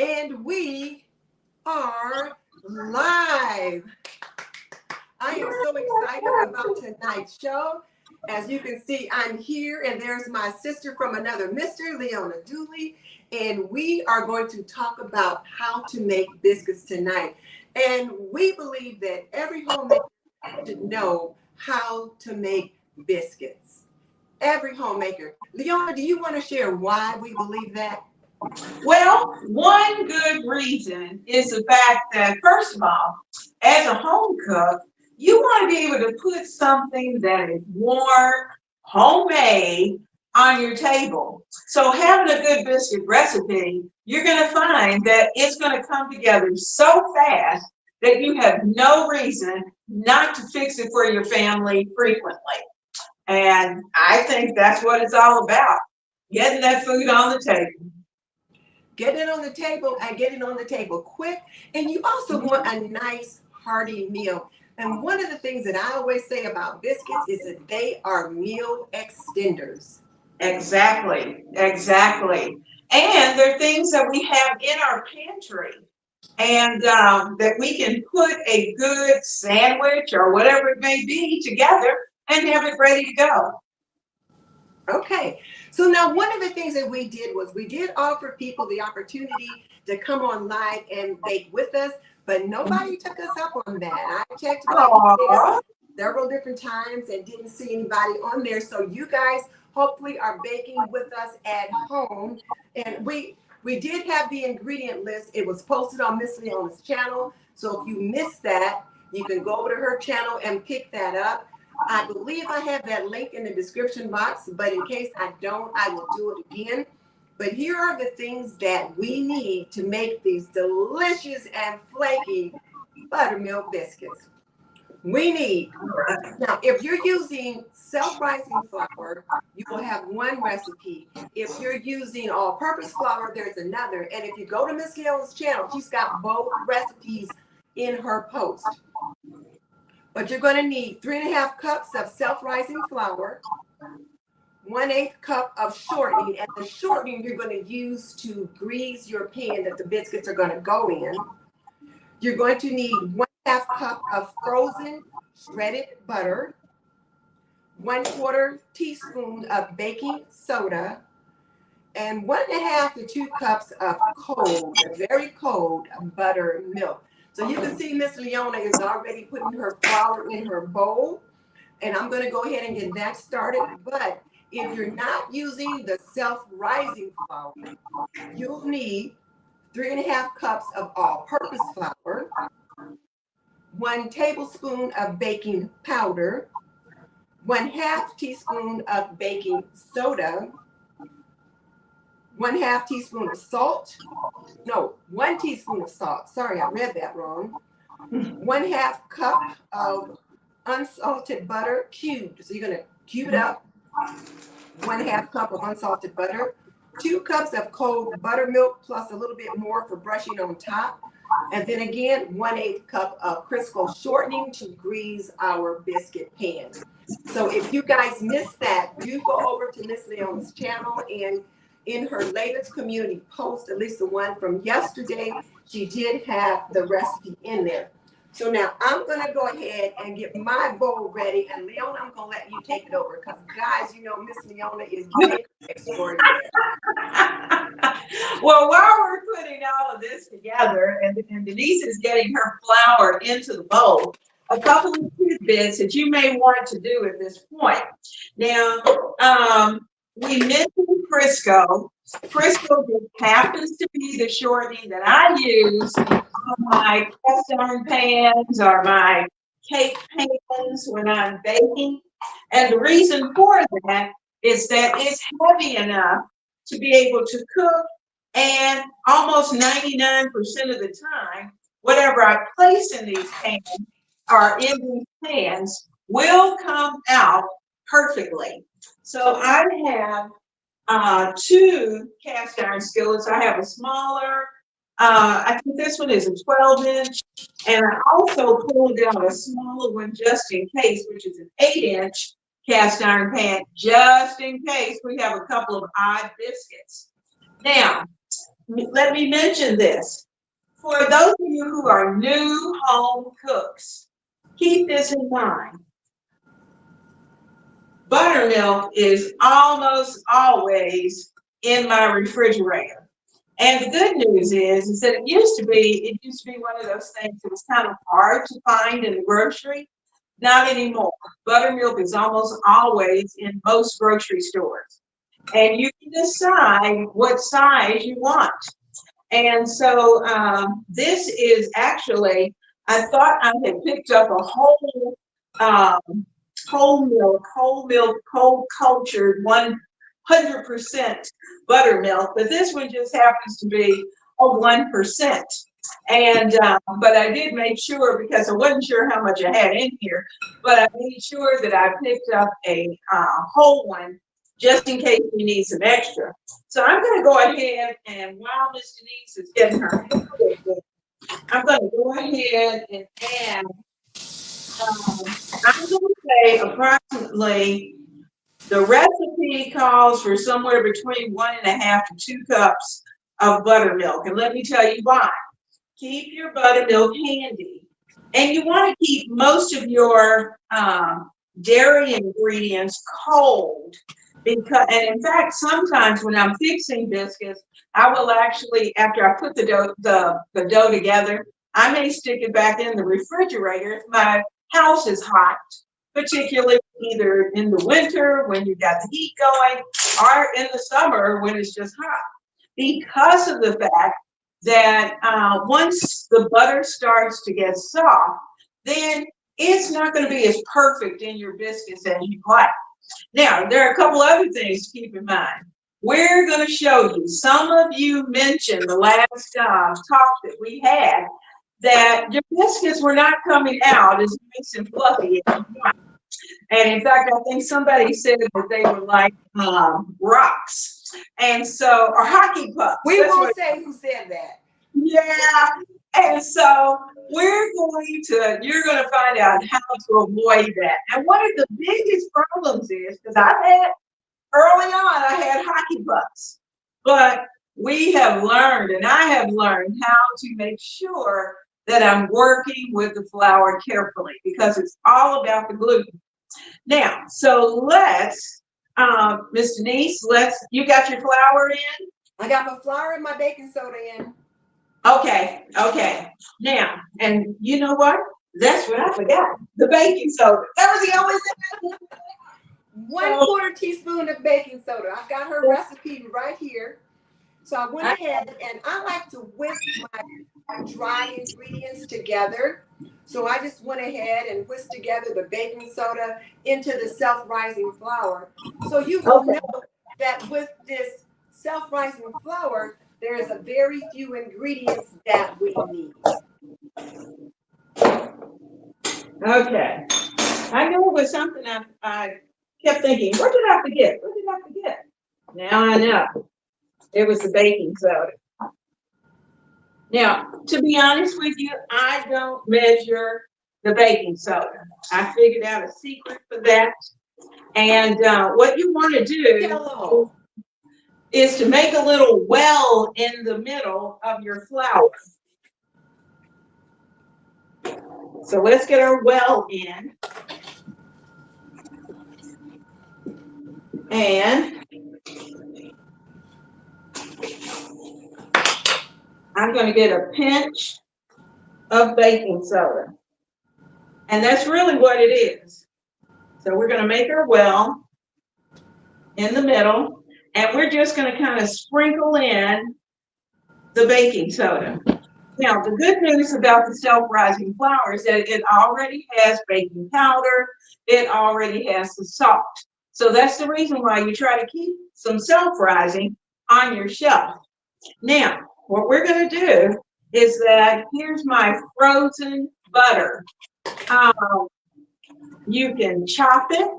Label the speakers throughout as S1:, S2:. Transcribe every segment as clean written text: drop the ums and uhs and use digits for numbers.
S1: And we are live. I am so excited about tonight's show. As you can see, I'm here, and there's my sister from another mister, Leona Dooley, and we are going to talk about how to make biscuits tonight. And we believe that every homemaker should know how to make biscuits. Every homemaker. Leona, do you want to share why we believe that?
S2: Well, one good reason is the fact that, first of all, as a home cook, you want to be able to put something that is warm, homemade on your table. So having a good biscuit recipe, you're going to find that it's going to come together so fast that you have no reason not to fix it for your family frequently. And I think that's what it's all about, getting that food on the table.
S1: Get it on the table and get it on the table quick. And you also want a nice, hearty meal. And one of the things that I always say about biscuits is that they are meal extenders.
S2: Exactly, exactly. And there are things that we have in our pantry and that we can put a good sandwich or whatever it may be together and have it ready to go.
S1: Okay, so now one of the things that we did was we did offer people the opportunity to come on live and bake with us, but nobody took us up on that. I checked my email
S2: Aww.
S1: several different times and didn't see anybody on there. So you guys hopefully are baking with us at home. And we did have the ingredient list. It was posted on Miss Leona's channel. So if you missed that, you can go over to her channel and pick that up. I believe I have that link in the description box, but in case I don't, I will do it again. But here are the things that we need to make these delicious and flaky buttermilk biscuits. We need, now if you're using self-rising flour, you will have one recipe. If you're using all-purpose flour, there's another. And if you go to Miss Leona's channel, she's got both recipes in her post. But you're going to need 3½ cups of self-rising flour, 1/8 cup of shortening, and the shortening you're going to use to grease your pan that the biscuits are going to go in. You're going to need 1/2 cup of frozen shredded butter, 1/4 teaspoon of baking soda, and 1½ to 2 cups of cold, very cold buttermilk. So you can see Miss Leona is already putting her flour in her bowl, and I'm going to go ahead and get that started. But if you're not using the self-rising flour, you'll need 3½ cups of all-purpose flour, 1 tablespoon of baking powder, 1/2 teaspoon of baking soda, 1/2 teaspoon of salt. No, 1 teaspoon of salt. Sorry, I read that wrong. 1/2 cup of unsalted butter cubed. So you're going to cube it up. 1/2 cup of unsalted butter. 2 cups of cold buttermilk plus a little bit more for brushing on top. And then again, 1/8 cup of Crisco shortening to grease our biscuit pan. So if you guys missed that, do go over to Miss Leona's channel, and in her latest community post, at least the one from yesterday, she did have the recipe in there. So now I'm going to go ahead and get my bowl ready. And Leona, I'm going to let you take it over because, guys, you know Miss Leona is baker extraordinaire.
S2: Well, while we're putting all of this together and Denise is getting her flour into the bowl, a couple of tidbits that you may want to do at this point. Now, we mentioned Crisco. Crisco just happens to be the shortening that I use on my cast iron pans or my cake pans when I'm baking. And the reason for that is that it's heavy enough to be able to cook, and almost 99% of the time, whatever I place in these pans or in these pans will come out perfectly. So I have 2 cast iron skillets. I have a smaller, I think this one is a 12-inch, and I also pulled out a smaller one just in case, which is an 8-inch cast iron pan, just in case we have a couple of odd biscuits. Now, let me mention this. For those of you who are new home cooks, keep this in mind. Buttermilk is almost always in my refrigerator. And the good news is that it used to be one of those things that was kind of hard to find in the grocery. Not anymore. Buttermilk is almost always in most grocery stores. And you can decide what size you want. And so this is actually, I thought I had picked up a um, whole milk, cold cultured 100% buttermilk, but this one just happens to be a 1%. And but I did make sure, because I wasn't sure how much I had in here, but I made sure that I picked up a whole one just in case we need some extra. So I'm going to go ahead, and while Miss Denise is getting her hair ready, I'm going to go ahead and add, I'm going to say approximately, the recipe calls for somewhere between 1.5 to 2 cups of buttermilk. And let me tell you why. Keep your buttermilk handy. And you want to keep most of your dairy ingredients cold. And in fact, sometimes when I'm fixing biscuits, I will actually, after I put the dough together, I may stick it back in the refrigerator if my house is hot, particularly either in the winter when you've got the heat going, or in the summer when it's just hot. Because of the fact that once the butter starts to get soft, then it's not going to be as perfect in your biscuits as you like. Now, there are a couple other things to keep in mind. We're going to show you, some of you mentioned the last talk that we had, that your biscuits were not coming out as nice and fluffy as you want. And in fact, I think somebody said that they were like rocks. And so, or hockey pucks.
S1: We won't say who said that.
S2: Yeah. And so you're going to find out how to avoid that. And one of the biggest problems is, because early on, I had hockey pucks, but we have learned, and I have learned how to make sure that I'm working with the flour carefully, because it's all about the gluten. Now, so let's, Miss Denise, you got your flour in?
S1: I got my flour and my baking soda in.
S2: Okay. Now, and you know what? That's what I forgot. The baking soda. That was the only thing.
S1: 1/4 teaspoon of baking soda. I've got her recipe right here. So I went ahead, and I like to whisk my dry ingredients together. So I just went ahead and whisked together the baking soda into the self-rising flour. So you will know that with this self-rising flour, there is a very few ingredients that we need.
S2: Okay. I knew it was something I kept thinking, what did I forget? Now I know. It was the baking soda. Now, to be honest with you, I don't measure the baking soda. I figured out a secret for that. And what you want to do is to make a little well in the middle of your flour. So let's get our well in. And I'm going to get a pinch of baking soda. And that's really what it is. So we're going to make our well in the middle, and we're just going to kind of sprinkle in the baking soda. Now, the good news about the self-rising flour is that it already has baking powder. It already has the salt. So that's the reason why you try to keep some self-rising on your shelf. Now, what we're going to do is that here's my frozen butter. You can chop it.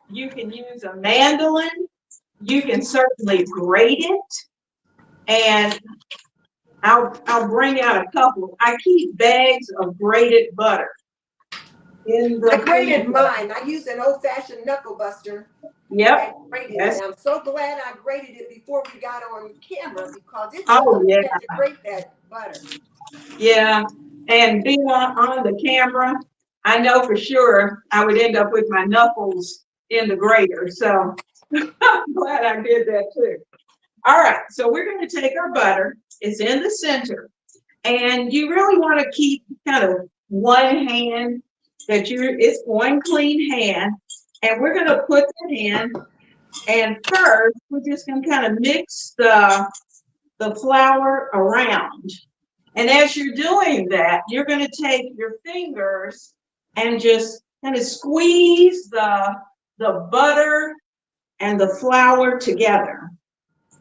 S2: You can use a mandolin. You can certainly grate it. And I'll bring out a couple. I keep bags of grated butter.
S1: I grated mine. I use an old-fashioned knuckle buster.
S2: Yep.
S1: and grated it.
S2: Yes.
S1: And I'm so glad I grated it before we got on camera because it took a
S2: Oh, yeah.
S1: minute to grate that butter.
S2: Yeah. And being on the camera, I know for sure I would end up with my knuckles in the grater. So I'm glad I did that too. All right. So we're going to take our butter. It's in the center. And you really want to keep kind of one hand it's one clean hand. And we're going to put that in. And first, we're just going to kind of mix the flour around. And as you're doing that, you're going to take your fingers and just kind of squeeze the butter and the flour together,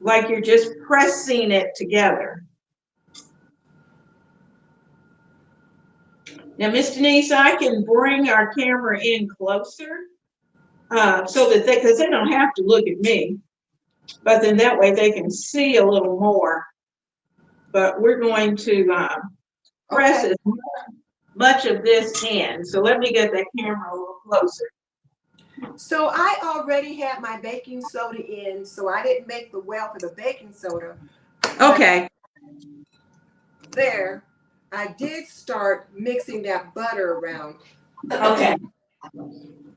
S2: like you're just pressing it together. Now, Miss Denise, I can bring our camera in closer so that because they don't have to look at me, but then that way they can see a little more. But we're going to press as much of this in. So let me get that camera a little closer.
S1: So I already had my baking soda in, so I didn't make the well for the baking soda.
S2: Okay.
S1: There, I did start mixing that butter around.
S2: Okay.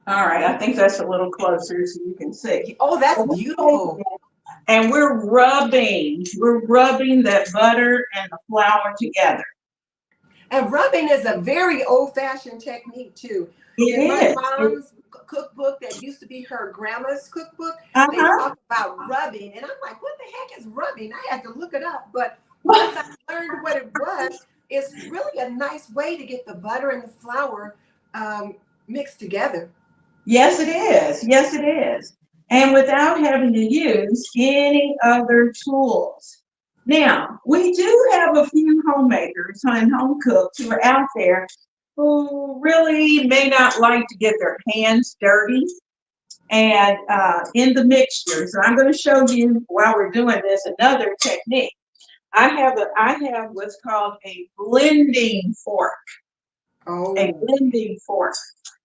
S2: All right. I think that's a little closer so you can see.
S1: Oh, that's beautiful.
S2: And we're rubbing that butter and the flour together.
S1: And rubbing is a very old-fashioned technique too. In my mom's cookbook, that used to be her grandma's cookbook, they talk about rubbing, and I'm like, what the heck is rubbing? I had to look it up, but once I learned what it was, it's really a nice way to get the butter and the flour mixed together.
S2: Yes, it is. Yes, it is. And without having to use any other tools. Now, we do have a few homemakers and home cooks who are out there who really may not like to get their hands dirty and in the mixture. So I'm going to show you while we're doing this another technique. I have what's called a blending fork.
S1: Oh.
S2: A blending fork.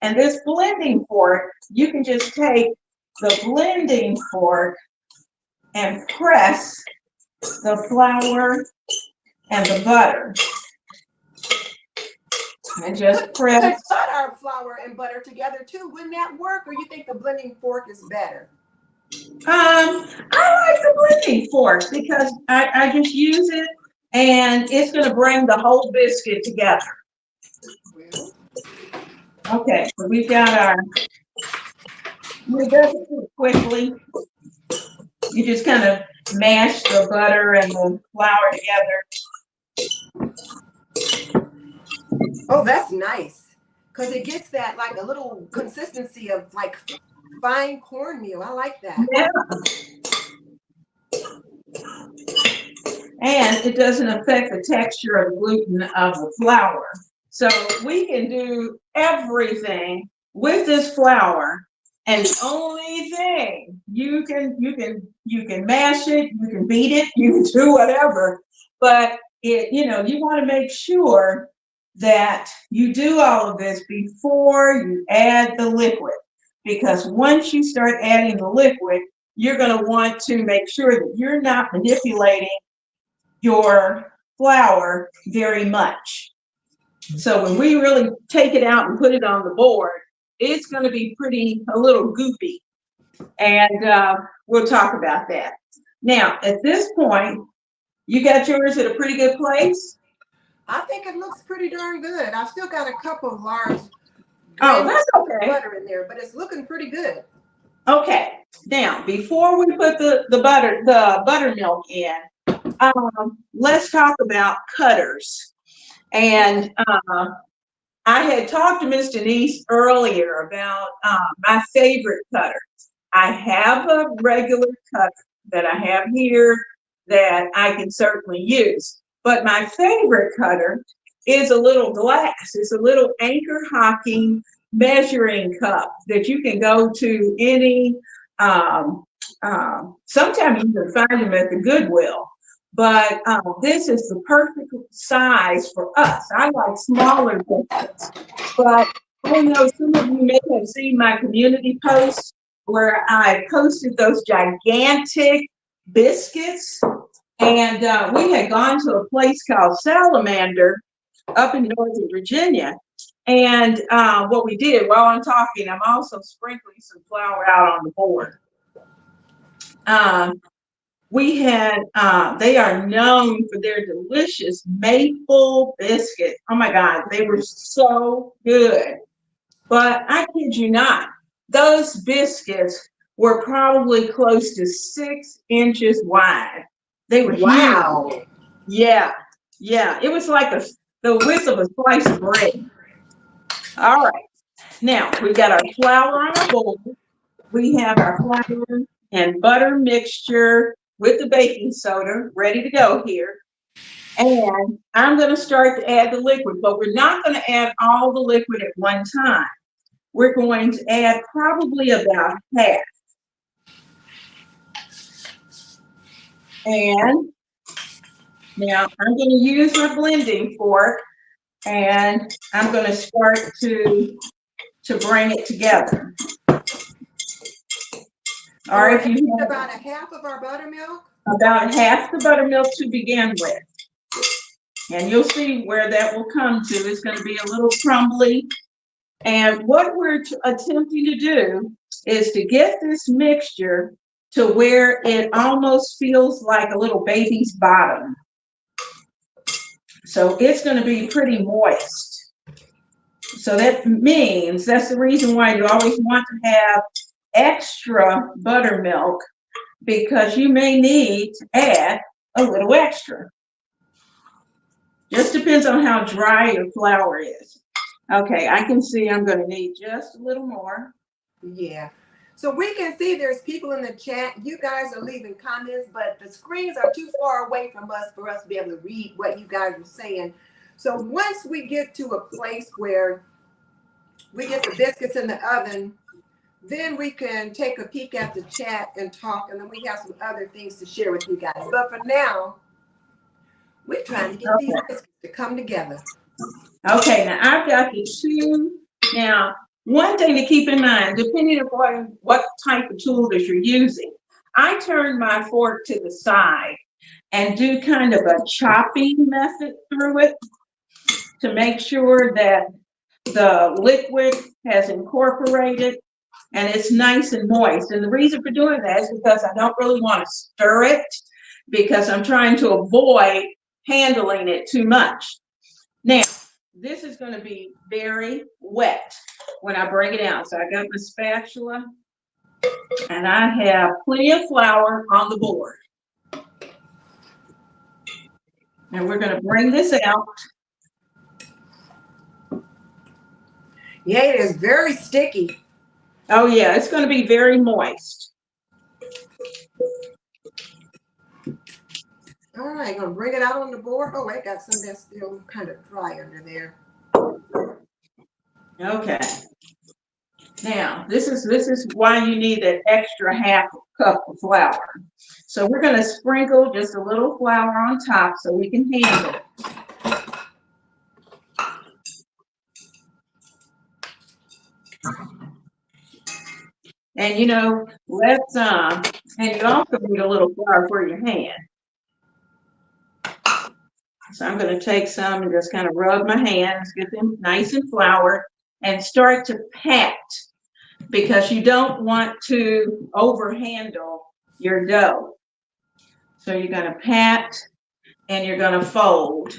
S2: And this blending fork, you can just take the blending fork and press the flour and the butter. And just press.
S1: Could cut our flour and butter together too. Wouldn't that work? Or you think the blending fork is better?
S2: I like the blending fork because I just use it and it's going to bring the whole biscuit together.
S1: Well.
S2: Okay, so we've got we do it quickly. You just kind of mash the butter and the flour together.
S1: Oh, that's nice. Because it gets that like a little consistency of like fine cornmeal. I like that.
S2: Yeah. And it doesn't affect the texture of the gluten of the flour. So we can do everything with this flour. And the only thing you can mash it, you can beat it, you can do whatever, but you want to make sure that you do all of this before you add the liquid, because once you start adding the liquid, you're going to want to make sure that you're not manipulating your flour very much. So when we really take it out and put it on the board, it's going to be a little goopy. And we'll talk about that. Now, at this point, you got yours at a pretty good place?
S1: I think it looks pretty darn good. I've still got a couple of large
S2: that's okay.
S1: butter in there, but it's looking pretty good.
S2: Okay. Now, before we put the buttermilk in, let's talk about cutters. And I had talked to Miss Denise earlier about my favorite cutter. I have a regular cutter that I have here that I can certainly use. But my favorite cutter is a little glass. It's a little Anchor Hocking measuring cup that you can go to any, sometimes you can find them at the Goodwill. But this is the perfect size for us. I like smaller biscuits. But I know some of you may have seen my community post where I posted those gigantic biscuits. And we had gone to a place called Salamander up in Northern Virginia. And what we did while I'm talking, I'm also sprinkling some flour out on the board. We had, they are known for their delicious maple biscuits. Oh my God, they were so good. But I kid you not, those biscuits were probably close to 6 inches wide. They were
S1: Wow.
S2: huge. Yeah, yeah. It was like the width of a slice of bread. All right. Now we got our flour on our bowl. We have our flour and butter mixture with the baking soda ready to go here. And I'm going to start to add the liquid, but we're not going to add all the liquid at one time. We're going to add probably about half. And now I'm going to use my blending fork and I'm going to start to bring it together.
S1: All right, if you have about a half of our buttermilk.
S2: About half the buttermilk to begin with. And you'll see where that will come to. It's going to be a little crumbly. And what we're attempting to do is to get this mixture to where it almost feels like a little baby's bottom. So it's going to be pretty moist. So that means that's the reason why you always want to have extra buttermilk, because you may need to add a little extra. Just depends on how dry your flour is. Okay, I can see I'm going to need just a little more.
S1: Yeah. So we can see there's people in the chat. You guys are leaving comments, but the screens are too far away from us for us to be able to read what you guys are saying. So once we get to a place where we get the biscuits in the oven, then we can take a peek at the chat and talk, and then we have some other things to share with you guys. But for now, we're trying to get these biscuits to come together.
S2: Okay, now I've got the two. Now, one thing to keep in mind, depending upon what type of tool that you're using, I turn my fork to the side and do kind of a chopping method through it to make sure that the liquid has incorporated and it's nice and moist. And the reason for doing that is because I don't really want to stir it, because I'm trying to avoid handling it too much. Now, this is going to be very wet when I break it out. So I got my spatula and I have plenty of flour on the board. And we're going to bring this out.
S1: Yeah, it is very sticky.
S2: Oh yeah, it's going to be very moist.
S1: All right, I'm gonna bring it out on the board. Oh, I got some that's still kind of dry under there.
S2: Okay. Now, this is why you need an extra half cup of flour. So we're going to sprinkle just a little flour on top so we can handle it. And you know, let's and you also need a little flour for your hand. So I'm going to take some and just kind of rub my hands, get them nice and floured, and start to pat, because you don't want to overhandle your dough. So you're going to pat and you're going to fold.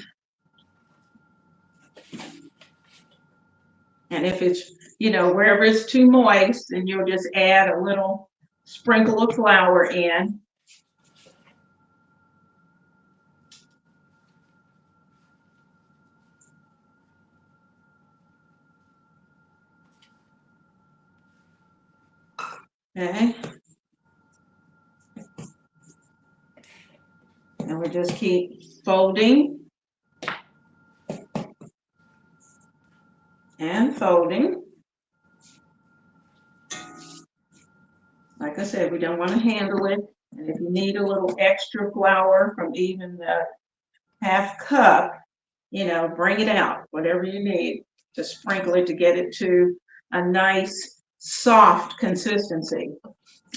S2: And if it's, you know, wherever it's too moist, then you'll just add a little sprinkle of flour in. Okay. And we just keep folding and folding. Like I said, we don't want to handle it. And if you need a little extra flour from even the half cup, you know, bring it out, whatever you need to sprinkle it to get it to a nice soft consistency.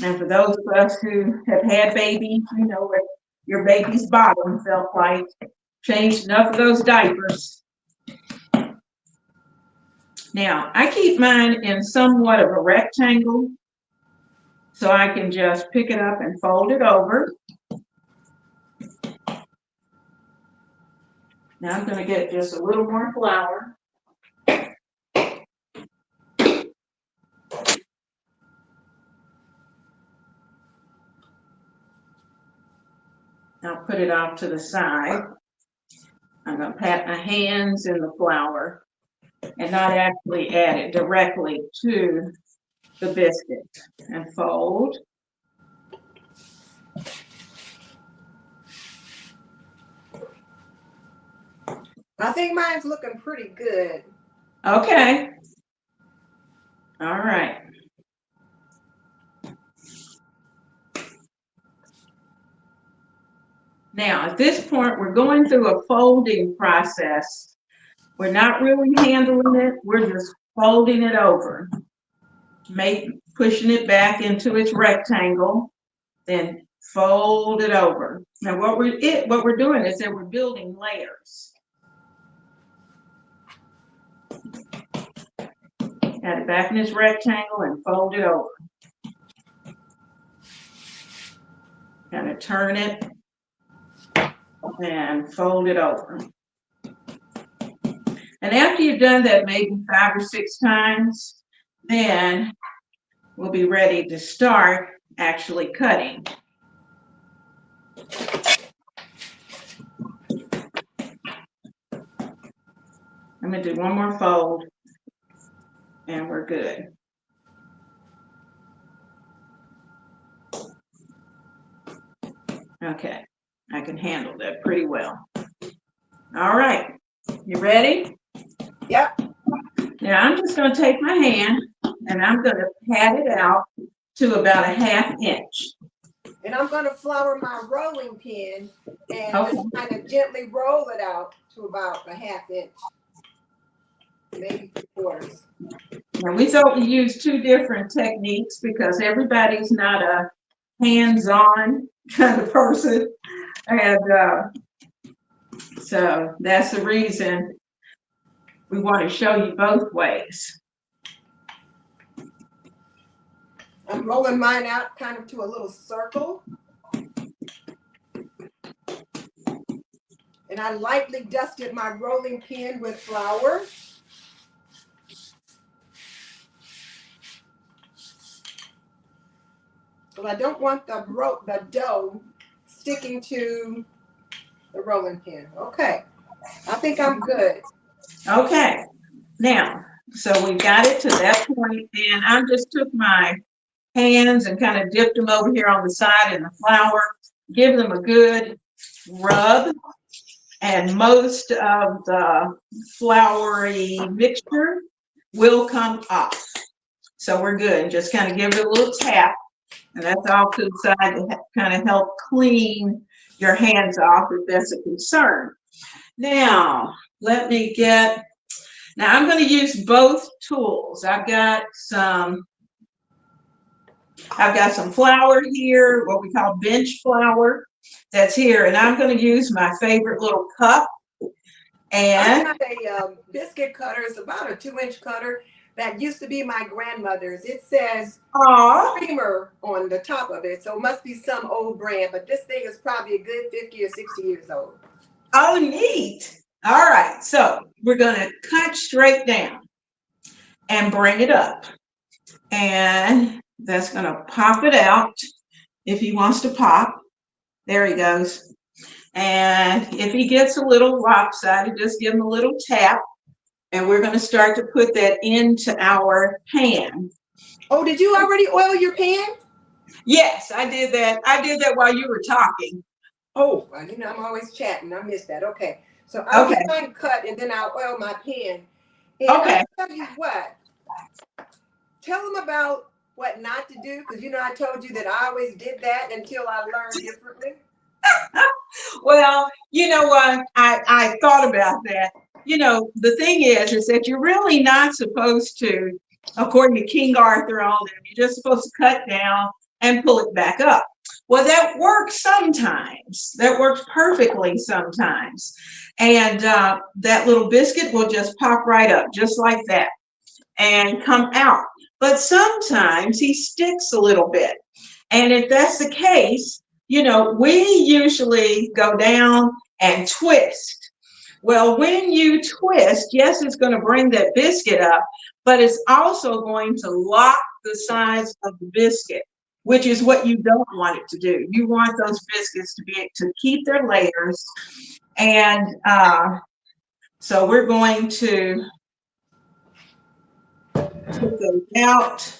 S2: And for those of us who have had babies, you know what your baby's bottom felt like. Changed enough of those diapers. Now, I keep mine in somewhat of a rectangle, so I can just pick it up and fold it over. Now I'm going to get just a little more flour. I'll put it off to the side. I'm going to pat my hands in the flour and not actually add it directly to the biscuit and fold.
S1: I think mine's looking pretty good.
S2: Okay. All right. Now, at this point, we're going through a folding process. We're not really handling it. We're just folding it over. Pushing it back into its rectangle, then fold it over. Now, what we're doing is that we're building layers. Add it back in its rectangle and fold it over. Kind of turn it and fold it over. And after you've done that maybe 5 or 6 times, then we'll be ready to start actually cutting. I'm going to do one more fold and we're good. Okay, I can handle that pretty well. All right, you ready?
S1: Yep.
S2: Now I'm just going to take my hand and I'm going to pat it out to about a 1/2 inch.
S1: And I'm going to flour my rolling pin and
S2: Okay.
S1: just kind of gently roll it out to about a 1/2 inch, maybe 3/4.
S2: Now we thought we used 2 different techniques because everybody's not a hands-on kind of person, and so that's the reason we want to show you both ways.
S1: I'm rolling mine out kind of to a little circle. And I lightly dusted my rolling pin with flour. Because I don't want the dough sticking to the rolling pin. Okay, I think I'm good.
S2: Okay, now, so we got it to that point, and I just took my hands and kind of dipped them over here on the side in the flour, give them a good rub, and most of the floury mixture will come off. So we're good. Just kind of give it a little tap, and that's all to the side to kind of help clean your hands off if that's a concern. Now, I'm going to use both tools. I've got some flour here, what we call bench flour, that's here, and I'm going to use my favorite little cup. And
S1: I got a biscuit cutter. It's about a 2-inch cutter that used to be my grandmother's. It says creamer on the top of it, so it must be some old brand, but this thing is probably a good 50 or 60 years old.
S2: Oh, neat. All right, so we're going to cut straight down and bring it up. And that's going to pop it out if he wants to pop. There he goes. And if he gets a little lopsided, just give him a little tap. And we're going to start to put that into our pan.
S1: Oh, did you already oil your pan?
S2: Yes, I did that. I did that while you were talking.
S1: Oh, well, you know, I'm always chatting. I missed that. Okay. So I'll get mine cut and then I'll oil my pan. And I'll tell you what. Tell them about what not to do, because you know I told you that I always did that until I learned differently.
S2: Well, you know what? I thought about that. You know, the thing is that you're really not supposed to according to King Arthur, all them, you're just supposed to cut down and pull it back up. Well, that works sometimes. That works perfectly sometimes. And that little biscuit will just pop right up, just like that, and come out. But sometimes he sticks a little bit. And if that's the case, you know, we usually go down and twist. Well, when you twist, yes, it's going to bring that biscuit up, but it's also going to lock the sides of the biscuit, which is what you don't want it to do. You want those biscuits to be to keep their layers. And so we're going to take those out.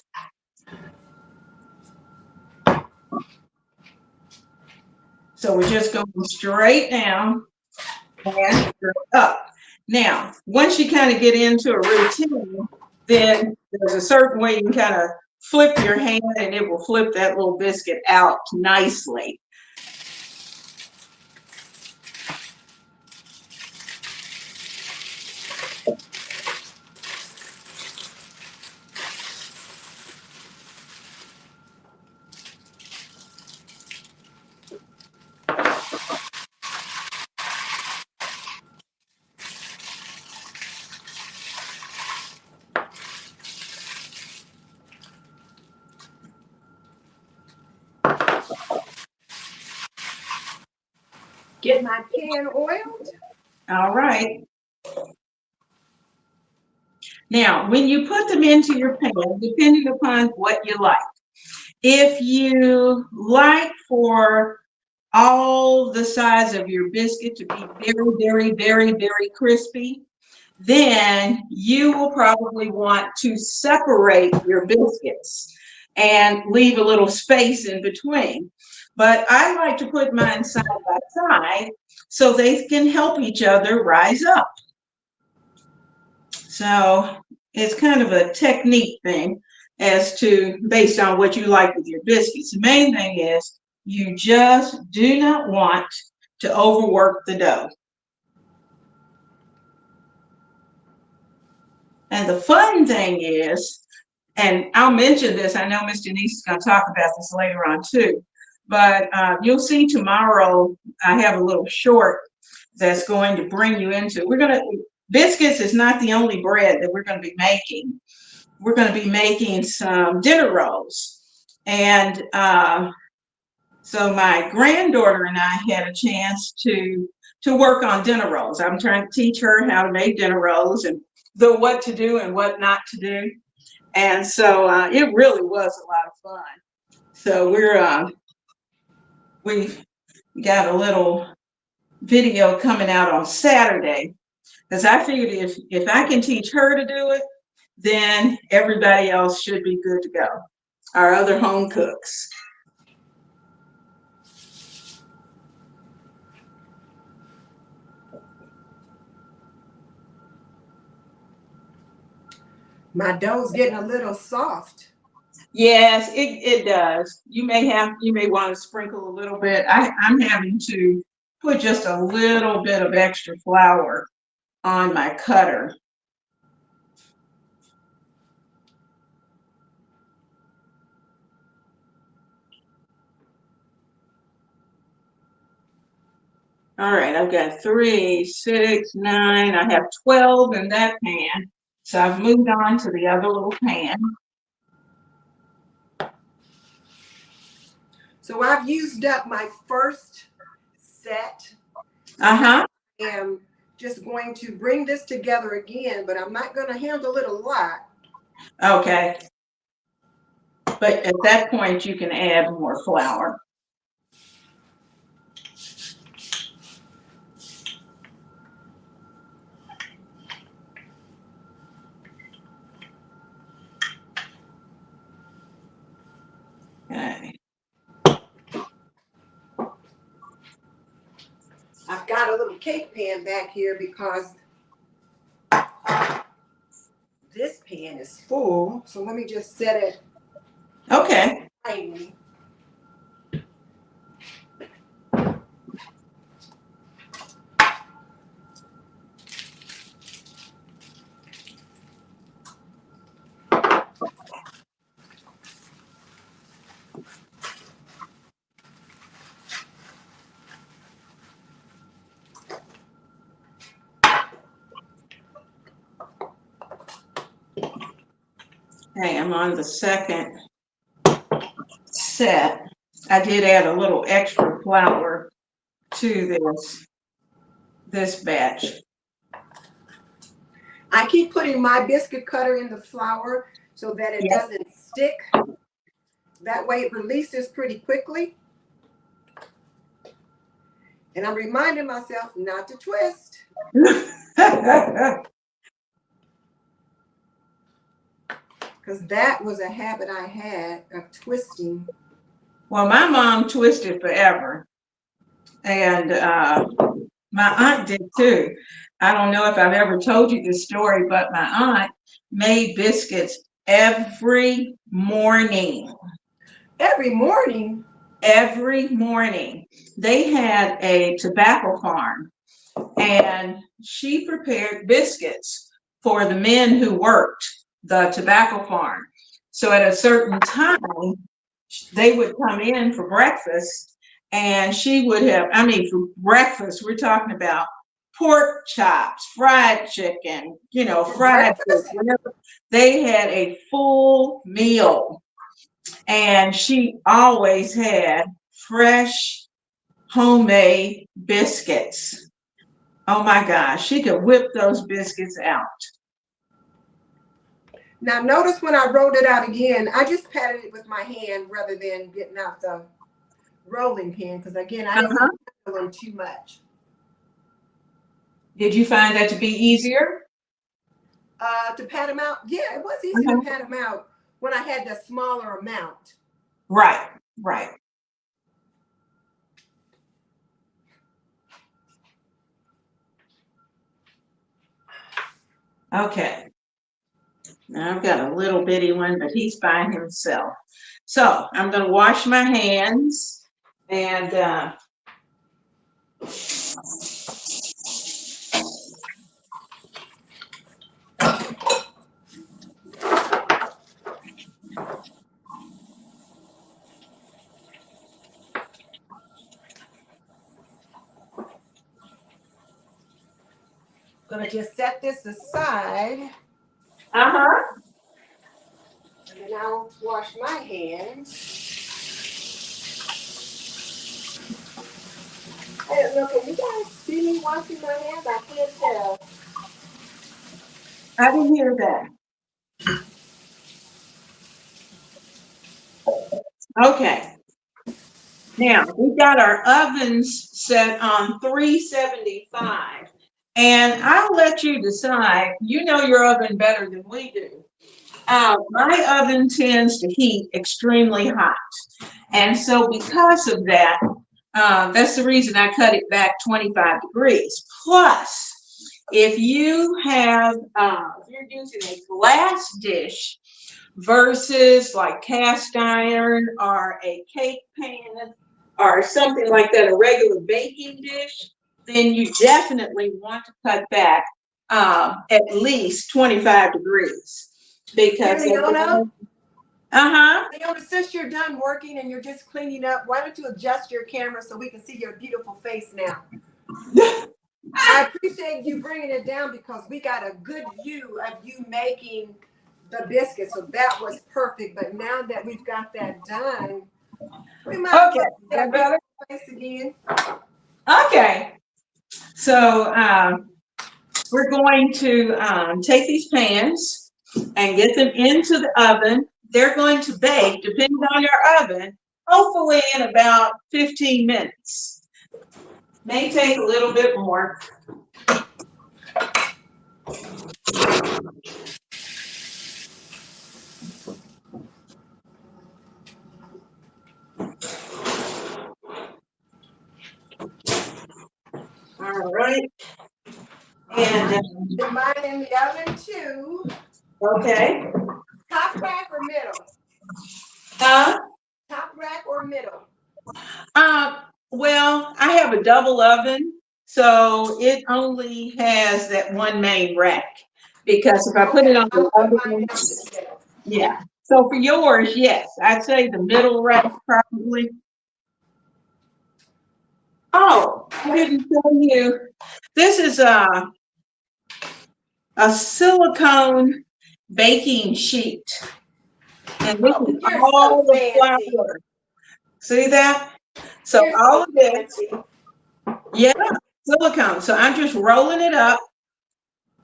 S2: So we're just going straight down and straight up. Now, once you kind of get into a routine, then there's a certain way you can kind of flip your hand and it will flip that little biscuit out nicely.
S1: Get my pan oiled.
S2: All right. Now, when you put them into your pan, depending upon what you like, if you like for all the sides of your biscuit to be very, very, very, very crispy, then you will probably want to separate your biscuits and leave a little space in between. But I like to put mine side by side so they can help each other rise up. So it's kind of a technique thing as to based on what you like with your biscuits. The main thing is you just do not want to overwork the dough. And the fun thing is, and I'll mention this, I know Miss Denise is going to talk about this later on too, but you'll see tomorrow I have a little short that's going to bring you into, biscuits is not the only bread that we're going to be making. We're going to be making some dinner rolls. And so my granddaughter and I had a chance to work on dinner rolls. I'm trying to teach her how to make dinner rolls and what to do and what not to do. And so it really was a lot of fun. So we've got a little video coming out on Saturday, because I figured if I can teach her to do it, then everybody else should be good to go. Our other home cooks.
S1: My dough's getting a little soft.
S2: Yes, it does. You may want to sprinkle a little bit. I'm having to put just a little bit of extra flour on my cutter. All right, I've got 3, 6, 9. I have 12 in that pan. So I've moved on to the other little pan.
S1: So I've used up my first set.
S2: Uh-huh.
S1: I am just going to bring this together again, but I'm not going to handle it a lot.
S2: Okay. But at that point, you can add more flour. Okay.
S1: I've got a little cake pan back here because this pan is full. So let me just set it.
S2: Okay.
S1: Tiny.
S2: Okay, I'm on the second set. I did add a little extra flour to this batch.
S1: I keep putting my biscuit cutter in the flour so that it doesn't stick. That way it releases pretty quickly. And I'm reminding myself not to twist. Because that was a habit I had of twisting.
S2: Well, my mom twisted forever. And my aunt did too. I don't know if I've ever told you this story, but my aunt made biscuits every morning.
S1: Every morning?
S2: Every morning. They had a tobacco farm, and she prepared biscuits for the men who worked the tobacco farm. So at a certain time, they would come in for breakfast, and she would have, I mean, for breakfast, we're talking about pork chops, fried chicken, fried fish, whatever. They had a full meal, and she always had fresh homemade biscuits. Oh my gosh, she could whip those biscuits out.
S1: Now notice when I rolled it out again, I just patted it with my hand rather than getting out the rolling pin, because again, I didn't want to roll them too much.
S2: Did you find that to be easier?
S1: To pat them out? Yeah, it was easy to pat them out when I had the smaller amount.
S2: Right, right. Okay. Now I've got a little bitty one, but he's by himself. So I'm going to wash my hands and
S1: Gonna just set this aside.
S2: uh-huh.
S1: And then I'll wash my hands. I don't know, can you guys see me washing my hands? I can't tell.
S2: I didn't hear that. Okay. Now, we've got our ovens set on 375. And I'll let you decide. You know your oven better than we do. My oven tends to heat extremely hot. And so because of that, that's the reason I cut it back 25 degrees. Plus, if you have, if you're using a glass dish versus like cast iron or a cake pan or something like that, a regular baking dish, then you definitely want to cut back at least 25 degrees. Because
S1: Leona,
S2: uh-huh.
S1: Leona, since you're done working and you're just cleaning up, why don't you adjust your camera so we can see your beautiful face now? I appreciate you bringing it down because we got a good view of you making the biscuit, so that was perfect. But now that we've got that done, we might
S2: Okay, better.
S1: Face again.
S2: Okay, so we're going to take these pans and get them into the oven. They're going to bake, depending on your oven, hopefully in about 15 minutes. May take a little bit more. All right. And
S1: mine in the oven too.
S2: Okay.
S1: Top rack or middle? Top rack or middle?
S2: Well, I have a double oven, so it only has that one main rack. Because if I put it on the other one, yeah. So for yours, yes, I'd say the middle rack probably. Oh, I didn't tell you. This is a silicone baking sheet. And this
S1: Oh,
S2: is
S1: you're so
S2: all the
S1: fancy.
S2: flour. See that? So
S1: You're
S2: all
S1: so
S2: of this,
S1: fancy.
S2: yeah, silicone. So I'm just rolling it up.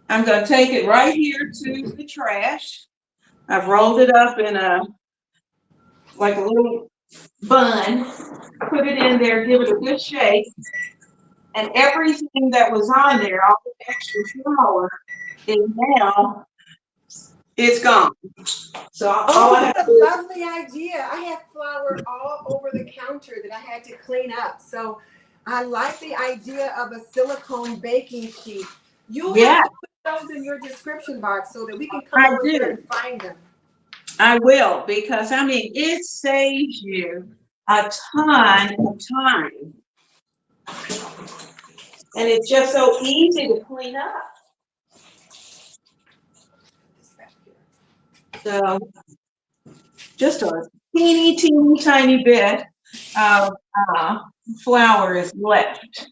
S2: I'm going to take it right here to the trash. I've rolled it up in like a little bun. Put it in there, give it a good shake. And everything that was on there, all the extra flour, is now, it's gone. So all
S1: Oh,
S2: I have
S1: what
S2: to
S1: a
S2: do
S1: lovely idea. I have flour all over the counter that I had to clean up. So I like the idea of a silicone baking sheet. You'll
S2: yeah,
S1: have to put those in your description box so that we can come
S2: I
S1: over there
S2: do.
S1: and find them.
S2: I will, because I mean, it saves you a ton of time. And it's just so easy to clean up. So just a teeny tiny bit of flour is left.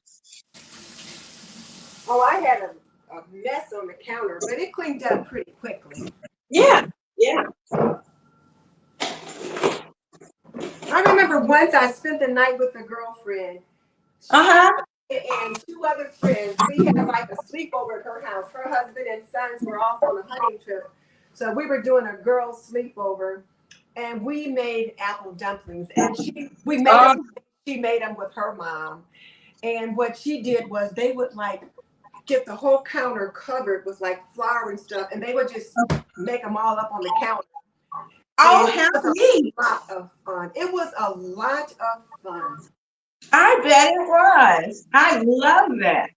S1: Oh, I had a mess on the counter, but it cleaned up pretty quickly.
S2: Yeah, yeah.
S1: I remember once I spent the night with a girlfriend. She
S2: Uh-huh.
S1: and two other friends. We had like a sleepover at her house. Her husband and sons were off on a hunting trip. So we were doing a girls' sleepover and we made apple dumplings. And we made
S2: Oh,
S1: them, she made them with her mom. And what she did was they would like get the whole counter covered with like flour and stuff, and they would just make them all up on the counter.
S2: oh,
S1: And it
S2: how
S1: was
S2: neat.
S1: a lot of fun. It was a lot of fun.
S2: I bet it was. I love that.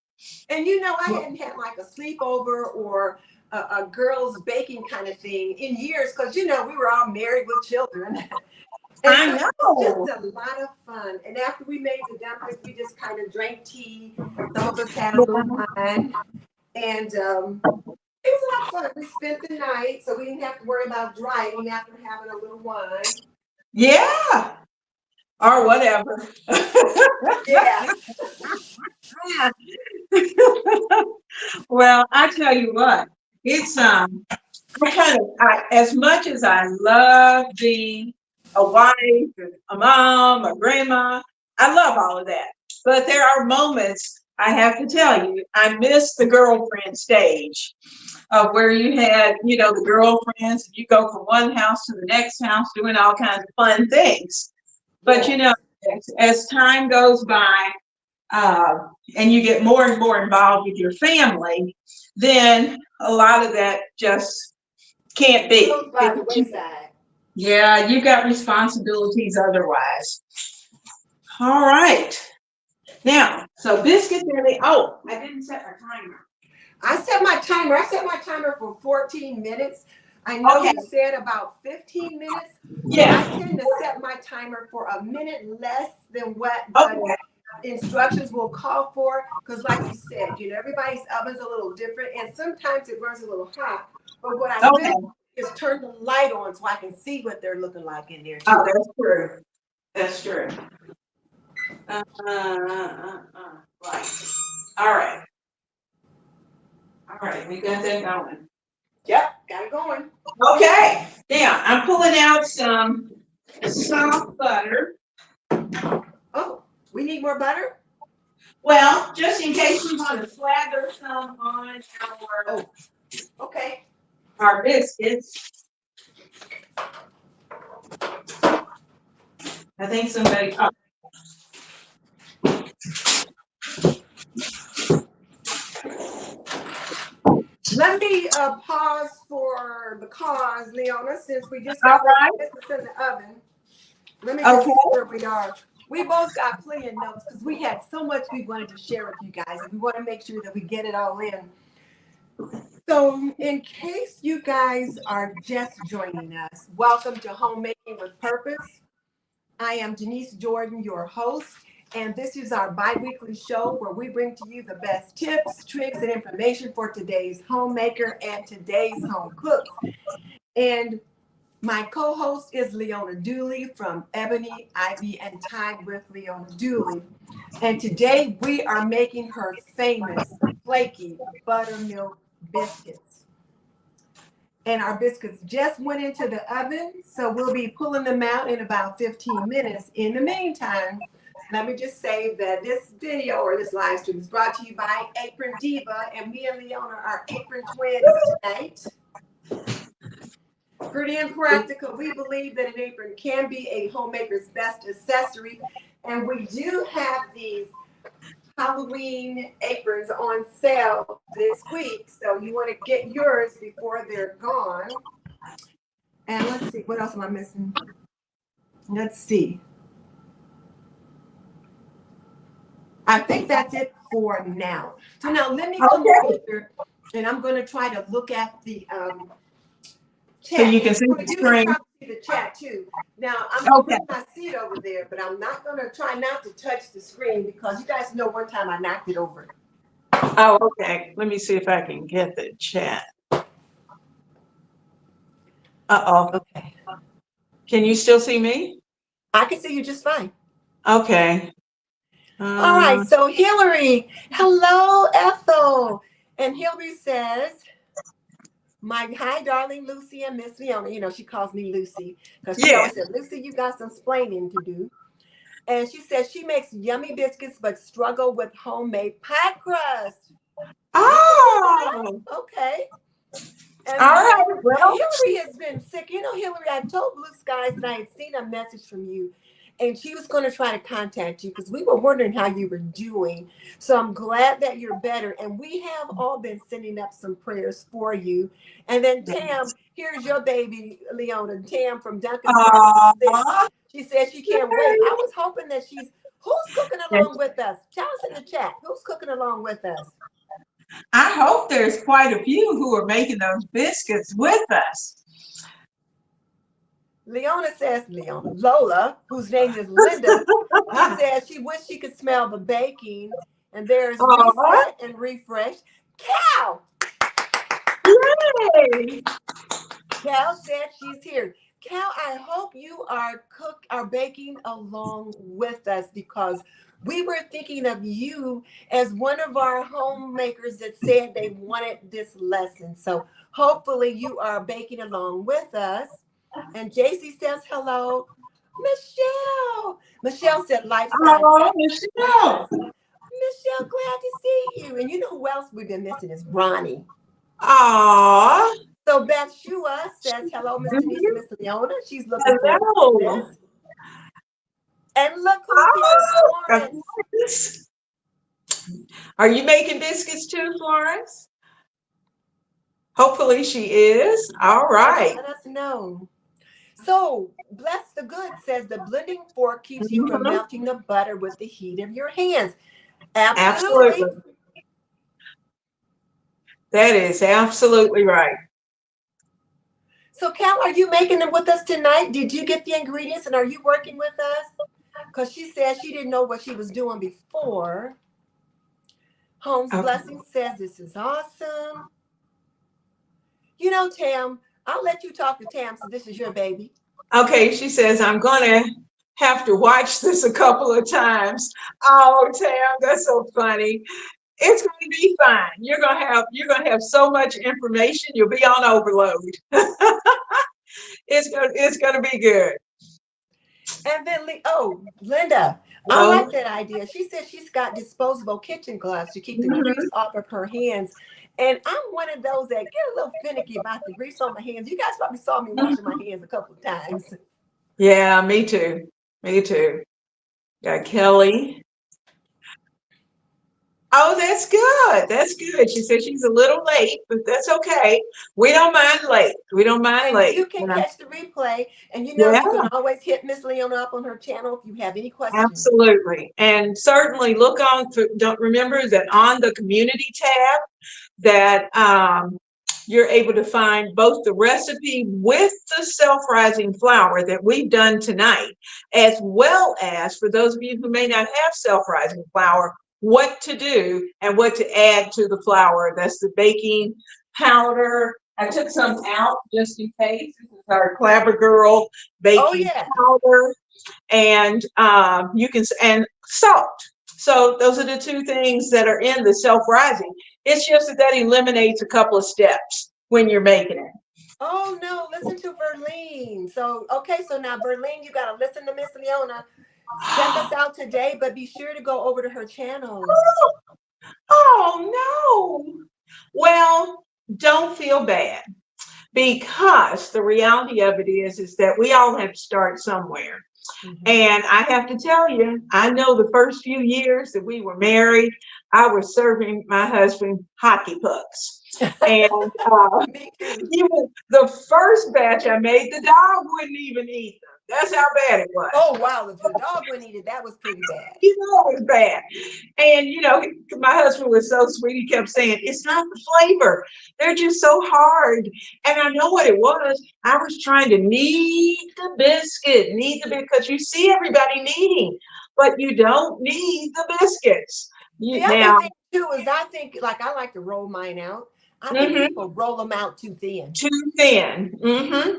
S1: And I hadn't had like a sleepover or a girls' baking kind of thing in years because we were all married with children. And so
S2: I
S1: it was just
S2: know.
S1: a lot of fun. And after we made the dumplings, we just kind of drank tea. Some of us had a little wine. And it was a lot of fun. We spent the night, so we didn't have to worry about driving after having a little wine.
S2: Yeah. Or whatever.
S1: Yeah.
S2: Well, I tell you what, it's as much as I love being a wife, a mom, a grandma, I love all of that. But there are moments I have to tell you, I miss the girlfriend stage of where you had, the girlfriends, and you go from one house to the next house doing all kinds of fun things. But
S1: Yes.
S2: as time goes by, uh, and you get more and more involved with your family, then a lot of that just can't be.
S1: Goes by the wayside.
S2: Yeah, you got responsibilities otherwise. All right. Now, so biscuits in the, oh, I didn't set my timer.
S1: I set my timer. I set my timer for 14 minutes. I know
S2: Okay.
S1: you said about 15 minutes. So I
S2: Yeah.
S1: tend to set my timer for a minute less than what the
S2: Okay.
S1: instructions will call for. Because like you said, everybody's oven's a little different and sometimes it runs a little hot. But what I
S2: Okay.
S1: will do is turn the light on so I can see what they're looking like in there
S2: Oh,
S1: too.
S2: that's true. That's true. Right. All right. All right. We got that going.
S1: Yep, got it going.
S2: Okay. Now I'm pulling out some soft butter.
S1: Oh, we need more butter?
S2: Well, just in case we want to slather some on
S1: Oh, okay.
S2: our biscuits. I think somebody, oh,
S1: Let me pause for the cause, Leona, since we just
S2: all
S1: got the
S2: right.
S1: biscuits in the oven. Let me just
S2: Okay.
S1: see where we are. We both got plenty of notes because we had so much we wanted to share with you guys, and we want to make sure that we get it all in. So, in case you guys are just joining us, welcome to Homemaking with Purpose. I am Denise Jordan, your host, and this is our bi-weekly show where we bring to you the best tips, tricks, and information for today's homemaker and today's home cooks. And my co-host is Leona Dooley from Ebony, Ivy, and Time with Leona Dooley. And today we are making her famous Flaky Buttermilk Biscuits. And our biscuits just went into the oven, so we'll be pulling them out in about 15 minutes. In the meantime, let me just say that this video or this live stream is brought to you by Apron Diva, and me and Leona are apron twins tonight. Pretty impractical. We believe that an apron can be a homemaker's best accessory, and we do have these Halloween aprons on sale this week, so you want to get yours before they're gone. And let's see, what else am I missing? Let's see. I think that's it for now. So now let me come over, and I'm going to try to look at the chat.
S2: So you can see the screen.
S1: The chat too. Now I'm going to put my seat over there, but I'm not going to try not to touch the screen because you guys know one time I knocked it over.
S2: Oh, okay. Let me see if I can get the chat. Uh-oh.
S1: Okay.
S2: Can you still see me?
S1: I can see you just fine.
S2: Okay.
S1: All right. So Hillary, hello, Ethel. And Hillary says, "My hi, darling Lucy and Miss Leona." You know, she calls me Lucy because she always said, "Lucy, you got some splaining to do." And she says she makes yummy biscuits but struggle with homemade pie crust.
S2: Oh,
S1: okay. And
S2: all right. Well,
S1: Hillary has been sick. You know, Hillary, I told Blue Skies that I had seen a message from you, and she was going to try to contact you because we were wondering how you were doing. So I'm glad that you're better. And we have all been sending up some prayers for you. And then Tam, here's your baby, Leona. Tam from Duncan. She said she can't wait. I was hoping that who's cooking along with us? Tell us in the chat. Who's cooking along with us?
S2: I hope there's quite a few who are making those biscuits with us.
S1: Lola, whose name is Linda, she says she wished she could smell the baking. And there's Reset and Refresh. Cal!
S2: Yay!
S1: Cal said she's here. Cal, I hope you are baking along with us because we were thinking of you as one of our homemakers that said they wanted this lesson. So hopefully you are baking along with us. And JC says hello. Michelle said lifestyle.
S2: Oh, Michelle.
S1: Michelle, glad to see you. And you know who else we've been missing is Ronnie.
S2: Aww.
S1: So Beth Shua says hello, Miss Denise and Miss Leona. She's looking forward to this. And look who's here, Florence.
S2: Are you making biscuits too, Florence? Hopefully she is. All right.
S1: Let us know. So, Bless the Good says the blending fork keeps you from melting the butter with the heat of your hands. Absolutely.
S2: That is absolutely right.
S1: So, Cal, are you making them with us tonight? Did you get the ingredients and are you working with us? Because she said she didn't know what she was doing before. Holmes Blessing says this is awesome. You know, Tam, I'll let you talk to Tam, so this is your baby.
S2: Okay, she says, I'm going to have to watch this a couple of times. Oh, Tam, that's so funny. It's going to be fine. You're going to have so much information. You'll be on overload. It's going to be good.
S1: And then, Linda, I like that idea. She said she's got disposable kitchen gloves to keep the grease off of her hands. And I'm one of those that get a little finicky about the grease on my hands. You guys probably saw me washing my hands a couple of times.
S2: Yeah, me too. Me too. Got Kelly. Oh, that's good. That's good. She said she's a little late, but that's okay. We don't mind late. We don't mind late.
S1: You can catch the replay, and you know you can always hit Miss Leona up on her channel if you have any questions.
S2: Absolutely. And certainly look on, don't remember that on the community tab that you're able to find both the recipe with the self-rising flour that we've done tonight, as well as for those of you who may not have self-rising flour, what to do and what to add to the flour. That's the baking powder. I took some out just in case. This is our Clabber Girl baking powder, and and salt. So those are the two things that are in the self-rising. It's just that eliminates a couple of steps when you're making it.
S1: Oh no, listen to Verlene. So okay, so now Verlene, you gotta listen to Miss Leona. Check us out today, but be sure to go over to her channel.
S2: Oh no. Well, don't feel bad because the reality of it is that we all have to start somewhere.
S1: Mhm.
S2: And I have to tell you, I know the first few years that we were married, I was serving my husband hockey pucks. And
S1: Me too.
S2: even the first batch I made, the dog wouldn't even eat them. That's how bad it was.
S1: Oh wow, if the dog wouldn't eat it, that was pretty bad.
S2: You know it was bad. And my husband was so sweet. He kept saying, "It's not the flavor. They're just so hard." And I know what it was. I was trying to knead the because you see everybody kneading, but you don't need the biscuits.
S1: The
S2: You,
S1: other
S2: now,
S1: thing too is I think like I like to roll mine out. I think
S2: mhm,
S1: people roll them out too thin.
S2: too thin.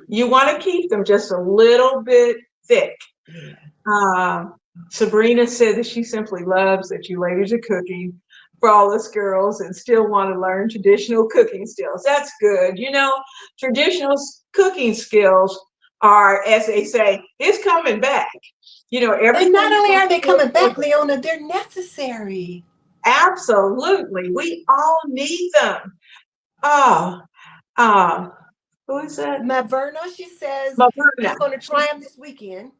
S2: You want to keep them just a little bit thick.
S1: Yeah.
S2: Uh, Sabrina said that she simply loves that you ladies are cooking for all us girls and still want to learn traditional cooking skills. That's good. Traditional cooking skills are, as they say, it's coming back.
S1: And not
S2: Everything
S1: only
S2: comes
S1: are they
S2: to
S1: coming
S2: an
S1: back,
S2: end.
S1: Leona, they're necessary.
S2: Absolutely. We all need them. Oh, uh, who is that?
S1: Maverna, she says
S2: Maverna.
S1: she's going to try them this weekend.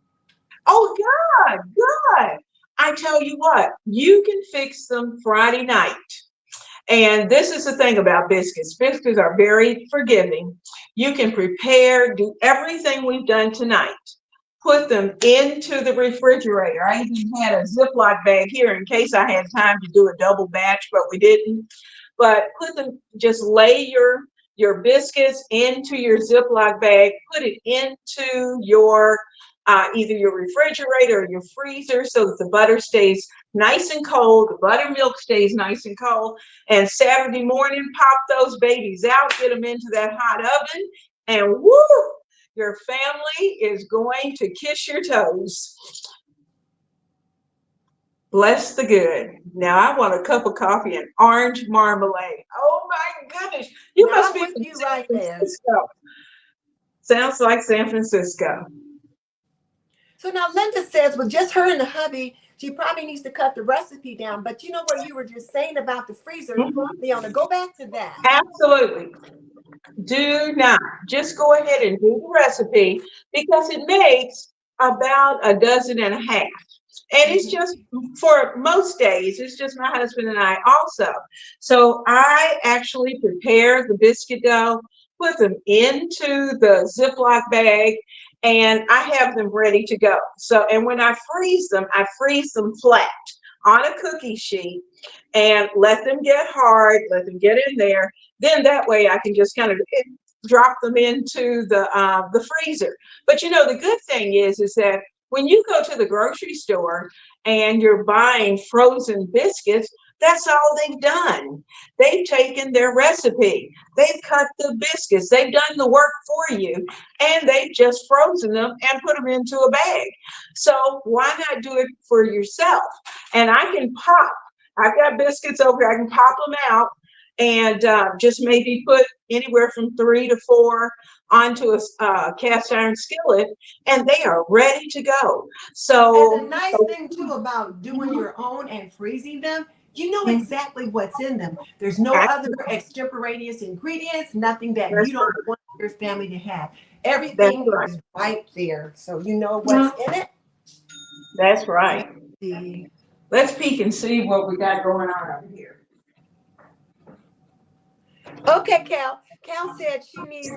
S2: Oh, God, God. I tell you what, you can fix them Friday night. And this is the thing about biscuits. Biscuits are very forgiving. You can prepare, do everything we've done tonight. Put them into the refrigerator. I even had a Ziploc bag here in case I had time to do a double batch, but we didn't. But just lay your biscuits into your Ziploc bag, put it into your either your refrigerator or your freezer so that the butter stays nice and cold, the buttermilk stays nice and cold. And Saturday morning, pop those babies out, get them into that hot oven, and woo, your family is going to kiss your toes. Bless the good. Now I want a cup of coffee and orange marmalade. Oh my goodness. You
S1: Now
S2: must
S1: I'm
S2: be
S1: with
S2: from
S1: you
S2: San
S1: right there.
S2: Francisco. Sounds like San Francisco.
S1: So now Linda says, with just her and the hubby, she probably needs to cut the recipe down. But you know what you were just saying about the freezer,
S2: Mhm.
S1: Leona, go back to that.
S2: Absolutely. Do not. Just go ahead and do the recipe because it makes about a dozen and a half. And it's
S1: Mhm.
S2: just for most days, it's just my husband and I also. So I actually prepare the biscuit dough, put them into the Ziploc bag, and I have them ready to go. So, and when I freeze them flat on a cookie sheet and let them get hard, let them get in there. Then that way I can just kind of drop them into the freezer. But the good thing is that when you go to the grocery store and you're buying frozen biscuits, that's all they've done. They've taken their recipe, they've cut the biscuits, they've done the work for you, and they've just frozen them and put them into a bag. So why not do it for yourself? And I can pop. I've got biscuits over here. I can pop them out and just maybe put anywhere from 3 to 4 onto a cast iron skillet, and they are ready to go.
S1: And the
S2: So,
S1: nice thing too about doing your own and freezing them, you know
S2: mhm,
S1: exactly what's in them. There's no other
S2: actually,
S1: extemporaneous ingredients, nothing that
S2: that's
S1: you don't
S2: right.
S1: want your family to have.
S2: That's
S1: Everything
S2: right.
S1: is right there. So you know what's
S2: Mhm,
S1: in it.
S2: that's
S1: Let's
S2: right.
S1: see.
S2: Let's peek and see what we got going on over here.
S1: Okay, Cal. Cal said she needs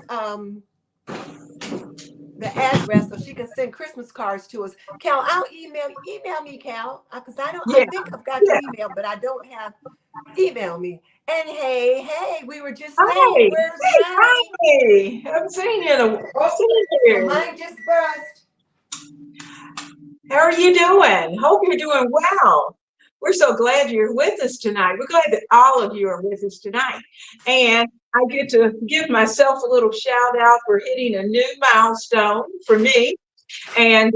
S1: the address so she can send Christmas cards to us. Cal, I'll email me, Cal, because I
S2: Yeah,
S1: think I've got your
S2: yeah.
S1: email, but I don't have email me. And hey, we were just saying,
S2: Hi,
S1: where's
S2: hey,
S1: Ronnie?
S2: hi. Haven't seen you in
S1: Oh,
S2: seen
S1: my
S2: you.
S1: mind just burst.
S2: How are you doing? Hope you're doing well. We're so glad you're with us tonight. We're glad that all of you are with us tonight. And I get to give myself a little shout out for hitting a new milestone for me. And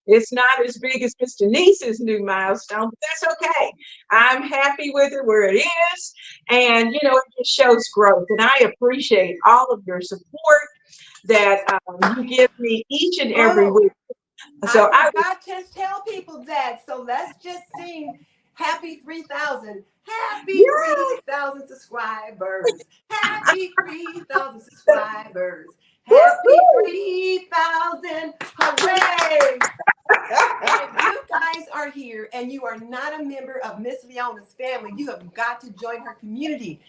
S2: it's not as big as Miss Denise's new milestone, but that's okay. I'm happy with it where it is. And, it just shows growth. And I appreciate all of your support. that you give me each and every
S1: Oh,
S2: week.
S1: I
S2: So I
S1: forgot to tell people that. So let's just sing Happy 3,000. Happy
S2: yeah.
S1: 3,000 subscribers. Happy 3,000 subscribers. Happy
S2: Woo-hoo.
S1: 3,000. Hooray! And if you guys are here and you are not a member of Miss Leona's family, you have got to join her community.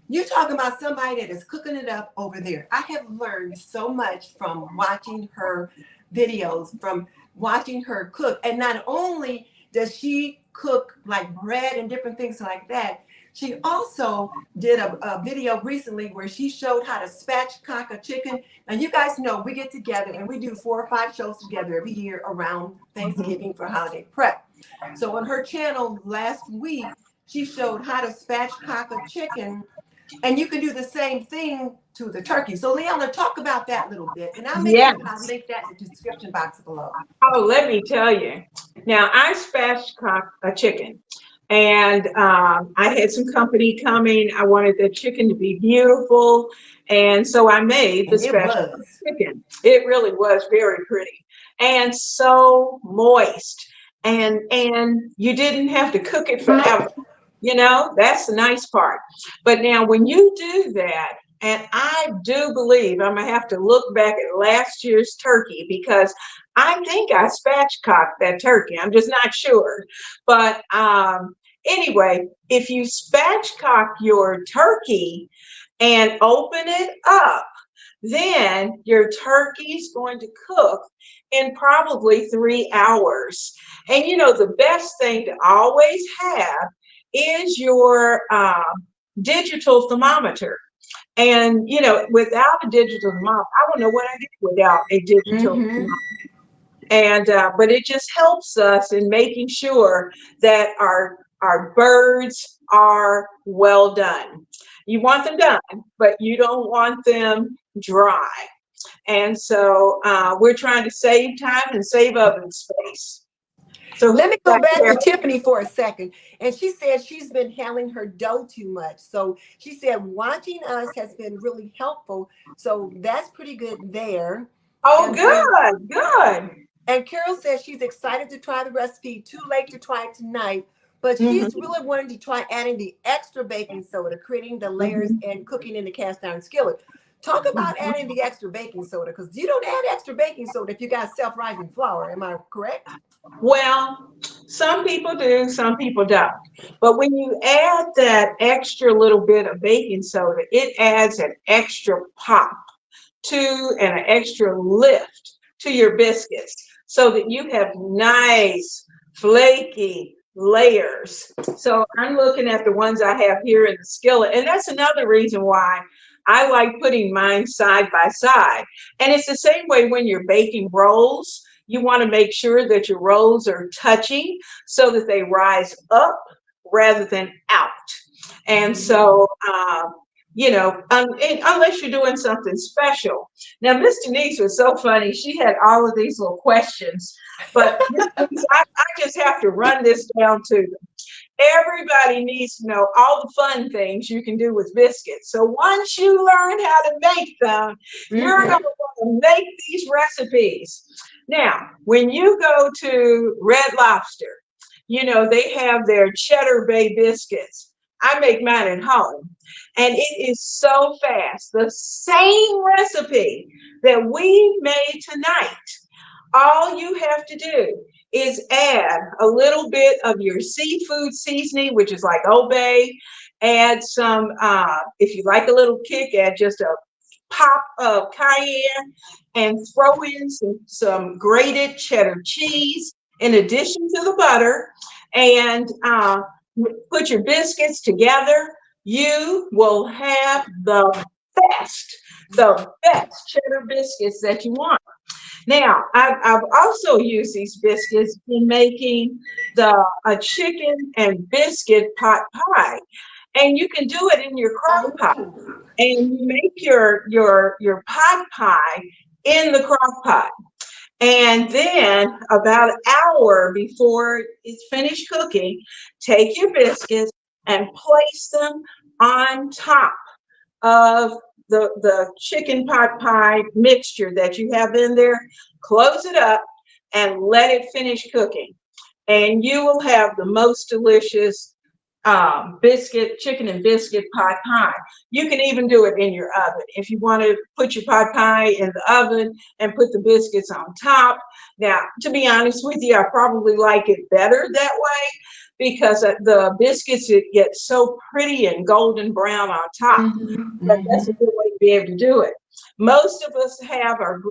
S1: You're talking about somebody that is cooking it up over there. I have learned so much from watching her videos, from watching her cook. And not only does she cook like bread and different things like that, she also did a video recently where she showed how to spatchcock a chicken. And you guys know we get together and we do 4 or 5 shows together every year around Thanksgiving for holiday prep. So on her channel last week, she showed how to spatchcock a chicken, and you can do the same thing to the turkey. So Leona, talk about that a little bit. And I'll make
S2: Yeah.
S1: sure that I'll link that in the description box below.
S2: Oh, let me tell you. Now, I spatchcocked a chicken, and I had some company coming. I wanted the chicken to be beautiful, and so I made the
S1: And it
S2: spatchcocked
S1: was.
S2: chicken. It really was very pretty and so moist, and you didn't have to cook it forever. You know, that's the nice part. But now, when you do that, and I do believe I'm gonna have to look back at last year's turkey because I think I spatchcocked that turkey. I'm just not sure. But anyway, if you spatchcock your turkey and open it up, then your turkey's going to cook in probably 3 hours. And you know, the best thing to always have is your digital thermometer. And you know, without a digital thermometer, I don't know what I do without a digital
S1: Mm-hmm.
S2: thermometer. And but it just helps us in making sure that our birds are well done. You want them done, but you don't want them dry. And so we're trying to save time and save oven space. So who's
S1: Let me go
S2: back
S1: back
S2: there?
S1: to Tiffany for a second. And she said she's been handling her dough too much. So she said watching us has been really helpful. So that's pretty good there.
S2: Oh,
S1: And then
S2: good, good.
S1: And Carol says she's excited to try the recipe, too late to try it tonight, but she's
S2: Hmm.
S1: really wanting to try adding the extra baking soda, creating the layers
S2: Hmm.
S1: and cooking in the cast iron skillet. Talk about adding the extra baking soda, because you don't add extra baking soda if you got self-rising flour. Am I correct?
S2: Well, some people do, some people don't. But when you add that extra little bit of baking soda, it adds an extra pop to and an extra lift to your biscuits so that you have nice flaky layers. So I'm looking at the ones I have here in the skillet, and that's another reason why I like putting mine side by side. And it's the same way when you're baking rolls. You want to make sure that your rolls are touching so that they rise up rather than out. And so you know, unless you're doing something special. Now, Miss Denise was so funny. She had all of these little questions, but Miss Denise, I just have to run this down to them. Everybody needs to know all the fun things you can do with biscuits. So once you learn how to make them, you're going
S1: Mm-hmm.
S2: to want to make these recipes. Now, when you go to Red Lobster, you know, they have their Cheddar Bay biscuits. I make mine at home, and it is so fast. The same recipe that we made tonight, all you have to do is add a little bit of your seafood seasoning, which is like Old Bay. Add some, if you like a little kick, add just a pop of cayenne and throw in some grated cheddar cheese in addition to the butter, and put your biscuits together. You will have best, the best cheddar biscuits that you want. Now, I've also used these biscuits in making a chicken and biscuit pot pie, and you can do it in your crock pot.
S1: Oh.
S2: And you make your pot pie in the crock pot. And then about an hour before it's finished cooking, take your biscuits and place them on top of the chicken pot pie mixture that you have in there, close it up and let it finish cooking. And you will have the most delicious biscuit, chicken and biscuit pot pie. You can even do it in your oven. If you want to put your pot pie in the oven and put the biscuits on top. Now, to be honest with you, I probably like it better that way because the biscuits, it gets so pretty and golden brown on top. But that's a good way to be able to do it. Most of us have our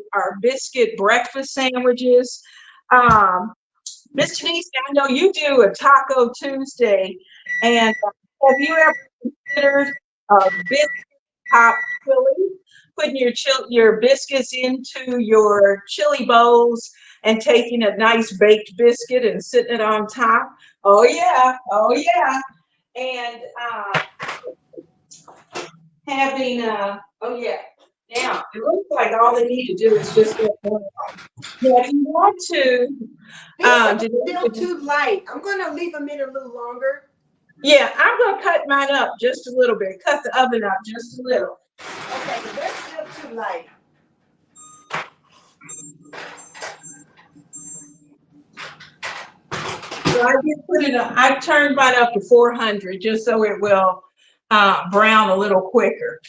S2: biscuit breakfast sandwiches. Um, Miss Denise, I know you do a Taco Tuesday, and have you ever considered biscuit top chili? Putting your biscuits into your chili bowls and taking a nice baked biscuit and sitting it on top. Oh yeah, oh yeah, and having oh yeah. Now it looks like all they need to do is just get one. Now, if you want to,
S1: These are
S2: did
S1: still too light. I'm gonna leave them in a little longer.
S2: yeah, I'm gonna cut mine up just a little bit. Cut the oven up just a little.
S1: Okay, but they're still too light.
S2: So I turned mine up to 400 just so it will brown a little quicker.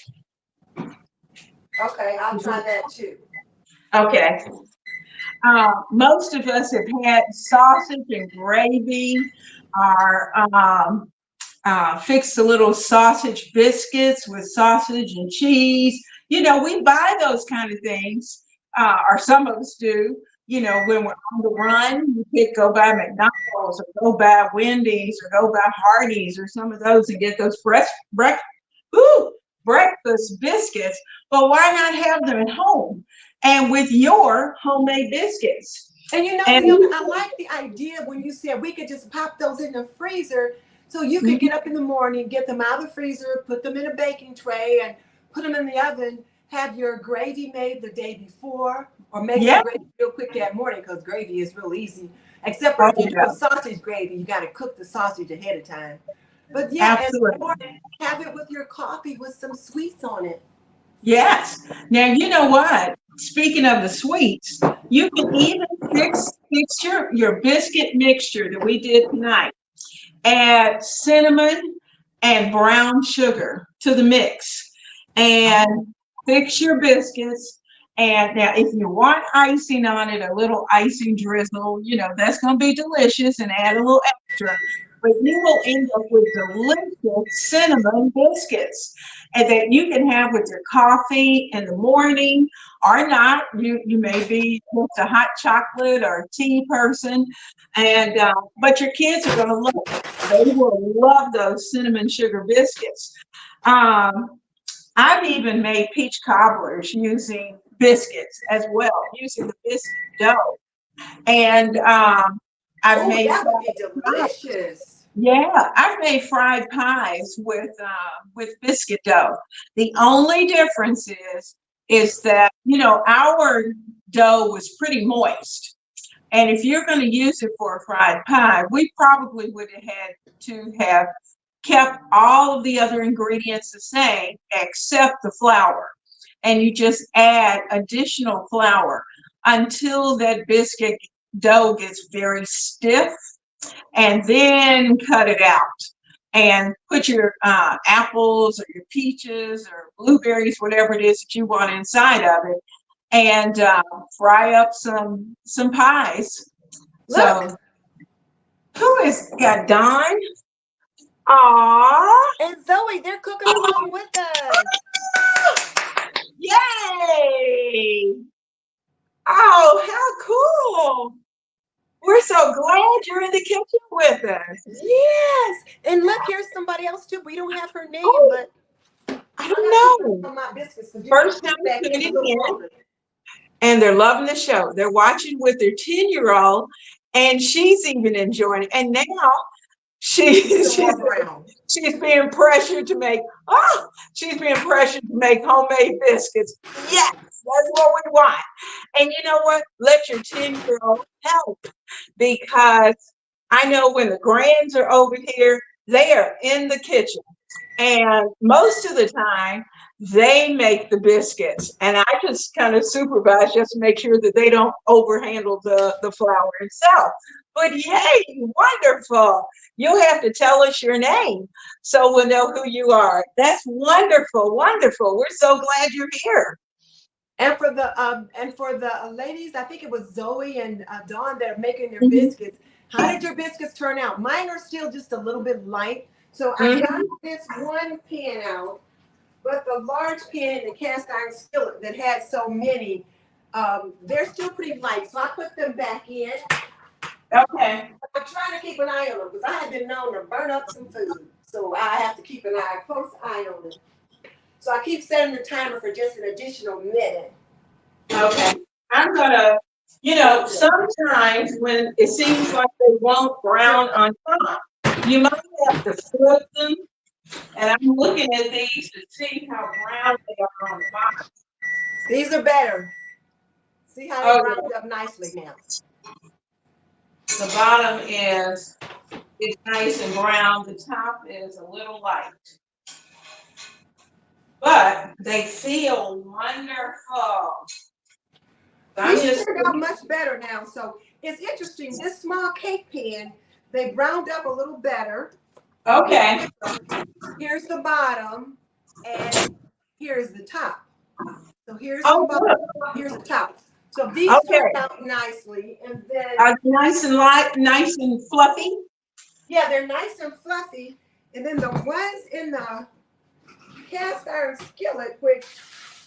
S1: Okay, I'll try that too.
S2: Okay. Most of us have had sausage and gravy, or fix the little sausage biscuits with sausage and cheese. You know, we buy those kind of things, or some of us do. You know, when we're on the run, you could go by McDonald's or go by Wendy's or go by Hardee's or some of those and get those breakfast biscuits. But why not have them at home and with your homemade biscuits?
S1: And you know,
S2: And
S1: Leona, I like the idea when you said we could just pop those in the freezer so you could get up in the morning, get them out of the freezer, put them in a baking tray and put them in the oven, have your gravy made the day before, or make
S2: yeah,
S1: some gravy real quick that morning because gravy is real easy. Except for
S2: oh
S1: if you do
S2: yeah,
S1: a sausage gravy, you got to cook the sausage ahead of time. But yeah, and or
S2: absolutely.
S1: have it with your coffee with some sweets on it.
S2: Yes. Now you know what? Speaking of the sweets, you can even fix your biscuit mixture that we did tonight. Add cinnamon and brown sugar to the mix and fix your biscuits. And now, if you want icing on it, a little icing drizzle, you know, that's going to be delicious and add a little extra. But you will end up with delicious cinnamon biscuits and that you can have with your coffee in the morning or not. You may be just a hot chocolate or tea person, and but your kids are going to love it. They will love those cinnamon sugar biscuits. I've even made peach cobblers using biscuits as well, using the biscuit dough. And I've
S1: Oh,
S2: made
S1: that would
S2: fried
S1: be
S2: pies.
S1: delicious.
S2: Yeah, I've made fried pies with biscuit dough. The only difference is that you know our dough was pretty moist. And if you're going to use it for a fried pie, we probably would have had to have kept all of the other ingredients the same except the flour. And you just add additional flour until that biscuit dough gets very stiff, and then cut it out and put your apples or your peaches or blueberries, whatever it is that you want inside of it, and fry up some pies.
S1: Look,
S2: So who is got Dawn? Aww.
S1: and Zoe, they're cooking along with us.
S2: Yay! Oh, how cool! We're so glad you're in the kitchen with us.
S1: Yes. And look, here's somebody else too. We don't have her name,
S2: Oh,
S1: but
S2: I
S1: I
S2: don't
S1: gotta
S2: know.
S1: put on my biscuits because you
S2: First
S1: gotta
S2: time
S1: put back in a
S2: tuning
S1: little
S2: in,
S1: longer.
S2: and they're loving the show. They're watching with their 10-year-old, and she's even enjoying it. And now
S1: Even
S2: she's
S1: more brown.
S2: she's being pressured to make she's being pressured to make homemade biscuits. Yes, that's what we want. And you know what? Let your 10-year-old help because I know when the grands are over here, they are in the kitchen. And most of the time, They make the biscuits, and I just kind of supervise just to make sure that they don't overhandle the flour itself. But yay, wonderful. You'll have to tell us your name so we'll know who you are. That's wonderful, wonderful. We're so glad you're here.
S1: And for the ladies, I think it was Zoe and Dawn that are making their
S2: Mhm.
S1: biscuits. How did your biscuits turn out? Mine are still just a little bit light. So I
S2: Mhm.
S1: got this one pan out, but the large pan in the cast iron skillet that had so many, they're still pretty light. So I put them back in.
S2: Okay.
S1: I'm trying to keep an eye on them because I have been known to burn up some food. So I have to keep an eye, close eye on them. So I keep setting the timer for just an additional minute.
S2: Okay. I'm gonna, sometimes when it seems like they won't brown on top, you might have to flip them. And I'm looking at these to see how brown they are on the bottom.
S1: These are better. See how they browned up nicely now.
S2: The bottom is nice and brown. The top is a little light. But they feel wonderful.
S1: These turned out much better now. So it's interesting. This small cake pan, they browned up a little better.
S2: Okay.
S1: Here's the bottom, and here's the top. So here's the bottom, here's the top. So these turned out nicely, and then
S2: nice and light, nice and fluffy.
S1: Yeah, they're nice and fluffy. And then the ones in the cast iron skillet, which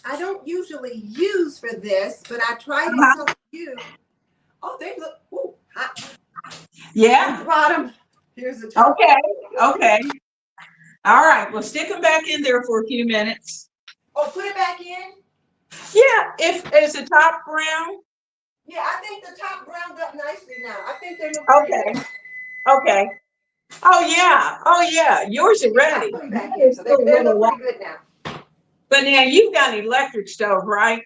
S1: I don't usually use for this, but I tried it for you. Oh, they look hot.
S2: Yeah.
S1: Here's the bottom. Here's the top.
S2: Okay. All right. Well, stick them back in there for a few minutes.
S1: Oh, put it back in?
S2: Yeah. Is the top brown?
S1: Yeah, I think the top browned up nicely now. I think they look
S2: good. Okay. Oh yeah. Yours are ready.
S1: Put them back in. So they look pretty good now.
S2: But now you've got an electric stove, right?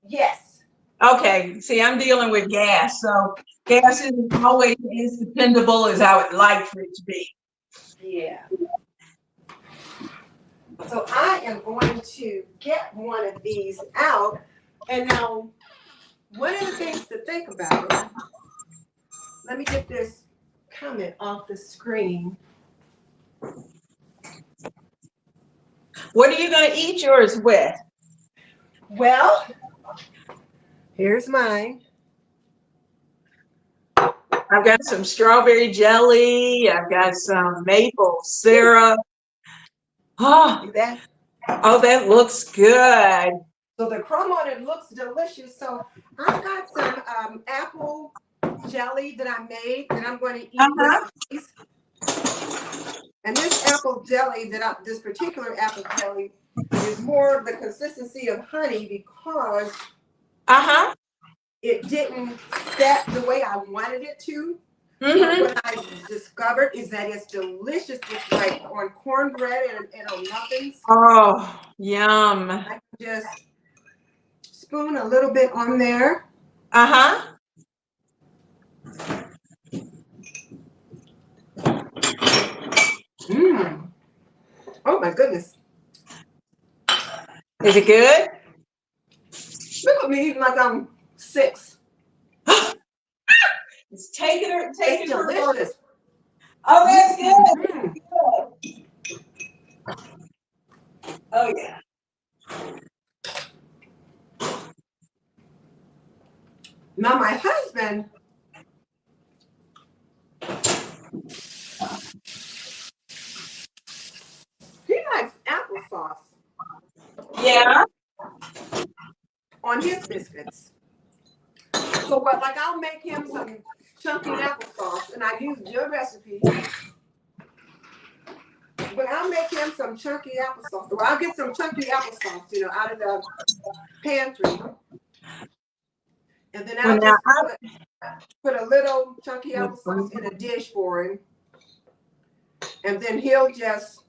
S1: Yes.
S2: Okay. See, I'm dealing with gas, so gas isn't always as dependable as I would like for it to be.
S1: Yeah. So I am going to get one of these out. And now, one of the things to think about, let me get this comment off the screen.
S2: What are you going to eat yours with?
S1: Well, here's mine.
S2: I've got some strawberry jelly. I've got some maple syrup. Oh, that looks good.
S1: So the crumb on it looks delicious. So I've got some apple jelly that I made that I'm going to eat with these. And this apple jelly this particular apple jelly is more the consistency of honey because it didn't set the way I wanted it to. But what I discovered is that it's delicious with like on cornbread and on muffins.
S2: Oh, yum.
S1: I can just spoon a little bit on there. Mmm. Oh my goodness.
S2: Is it good?
S1: Look at me eating like I'm 6.
S2: It's taking her.
S1: It's delicious.
S2: Oh, that's good. Oh yeah.
S1: Now my husband, he likes applesauce.
S2: Yeah.
S1: On his biscuits. So what? Like I'll make him some chunky applesauce, and I use your recipe. But I'll make him some chunky applesauce. Or I'll get some chunky applesauce, out of the pantry. And then I'll just put a little chunky applesauce in a dish for him. And then he'll just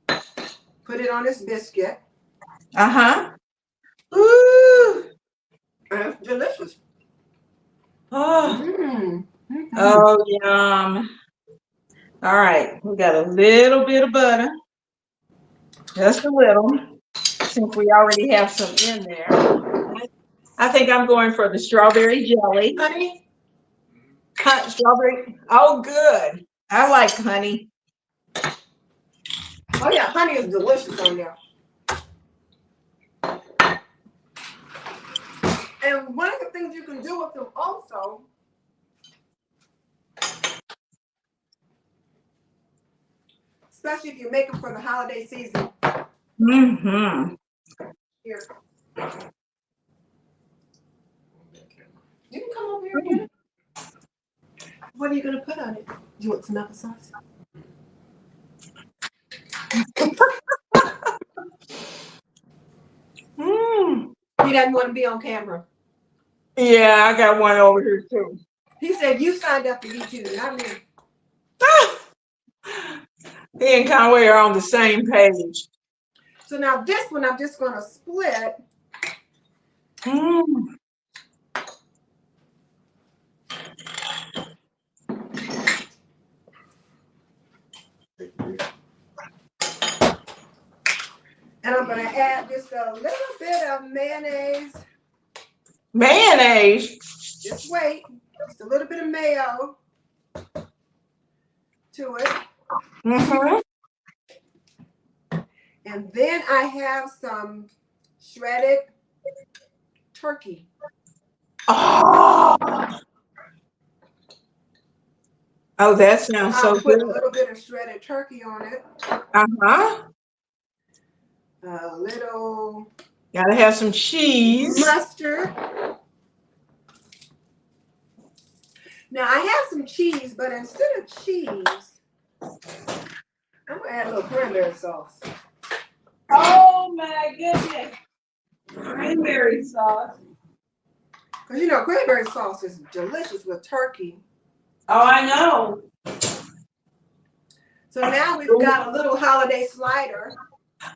S1: put it on his biscuit.
S2: Ooh.
S1: And it's delicious.
S2: Oh. Oh, yum. All right. We got a little bit of butter. Just a little, since we already have some in there. I think I'm going for the strawberry jelly.
S1: Honey?
S2: Strawberry. Oh, good. I like honey.
S1: Oh yeah, honey is delicious on there. And one of the things you can do with them also, especially if you make them for the holiday season.
S2: Mm-hmm.
S1: Here. You can come over here and get it. What are you going to put on it? Do you want some applesauce? He doesn't want to be on camera.
S2: Yeah, I got one over here too.
S1: He said you signed up for YouTube, not me.
S2: He and Conway are on the same page.
S1: So now this one I'm just going to split. And I'm going to add just a little bit of mayonnaise.
S2: Mayonnaise?
S1: Just wait. Just a little bit of mayo to it.
S2: Mm-hmm.
S1: And then I have some shredded turkey.
S2: Oh, that sounds so
S1: Put
S2: good.
S1: a little bit of shredded turkey on it.
S2: Uh-huh.
S1: A little
S2: Gotta have some cheese.
S1: mustard. Now I have some cheese, but instead of cheese, I'm gonna add a little cranberry sauce.
S2: Oh my goodness. Cranberry sauce.
S1: Because you know, cranberry sauce is delicious with turkey.
S2: Oh, I know.
S1: So now we've got a little holiday slider.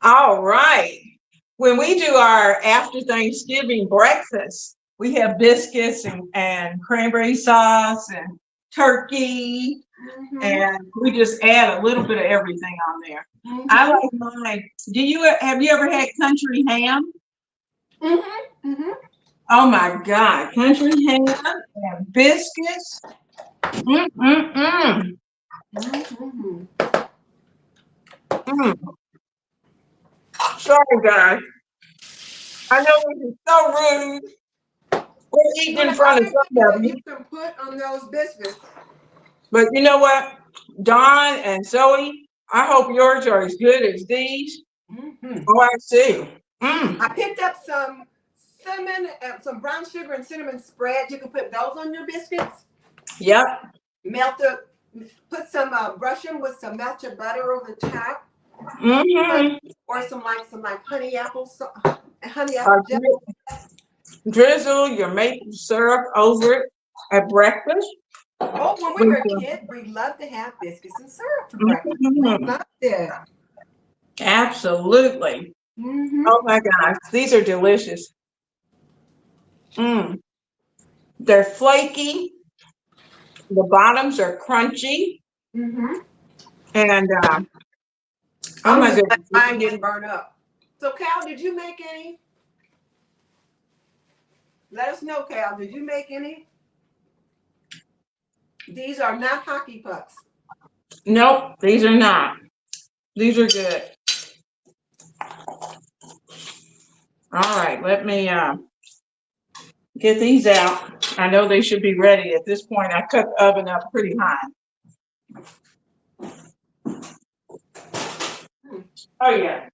S2: All right. When we do our after Thanksgiving breakfast, we have biscuits and cranberry sauce and turkey, and we just add a little bit of everything on there. I like mine. Have you ever had country ham? Oh my God, country ham and biscuits. Sorry, guys. I know this is so rude. We're eating in front of somebody.
S1: You can put on those biscuits.
S2: But you know what, Dawn and Zoe, I hope yours are as good as these. Oh, I see.
S1: I picked up some cinnamon, some brown sugar and cinnamon spread. You can put those on your biscuits.
S2: Yep.
S1: Put some, brush them with some melted butter over the top. Or some honey apple jelly.
S2: Drizzle your maple syrup over it at breakfast.
S1: Oh, when we were kids, we loved to have biscuits and syrup for breakfast. We loved it.
S2: Absolutely. Oh my gosh, these are delicious. They're flaky. The bottoms are crunchy. And oh my goodness,
S1: mine didn't burn up. So Cal, did you make any? Let us know, Cal. Did you make any? These are not hockey pucks.
S2: Nope, these are not. These are good. All right, let me get these out. I know they should be ready at this point. I cut the oven up pretty high. Oh yeah.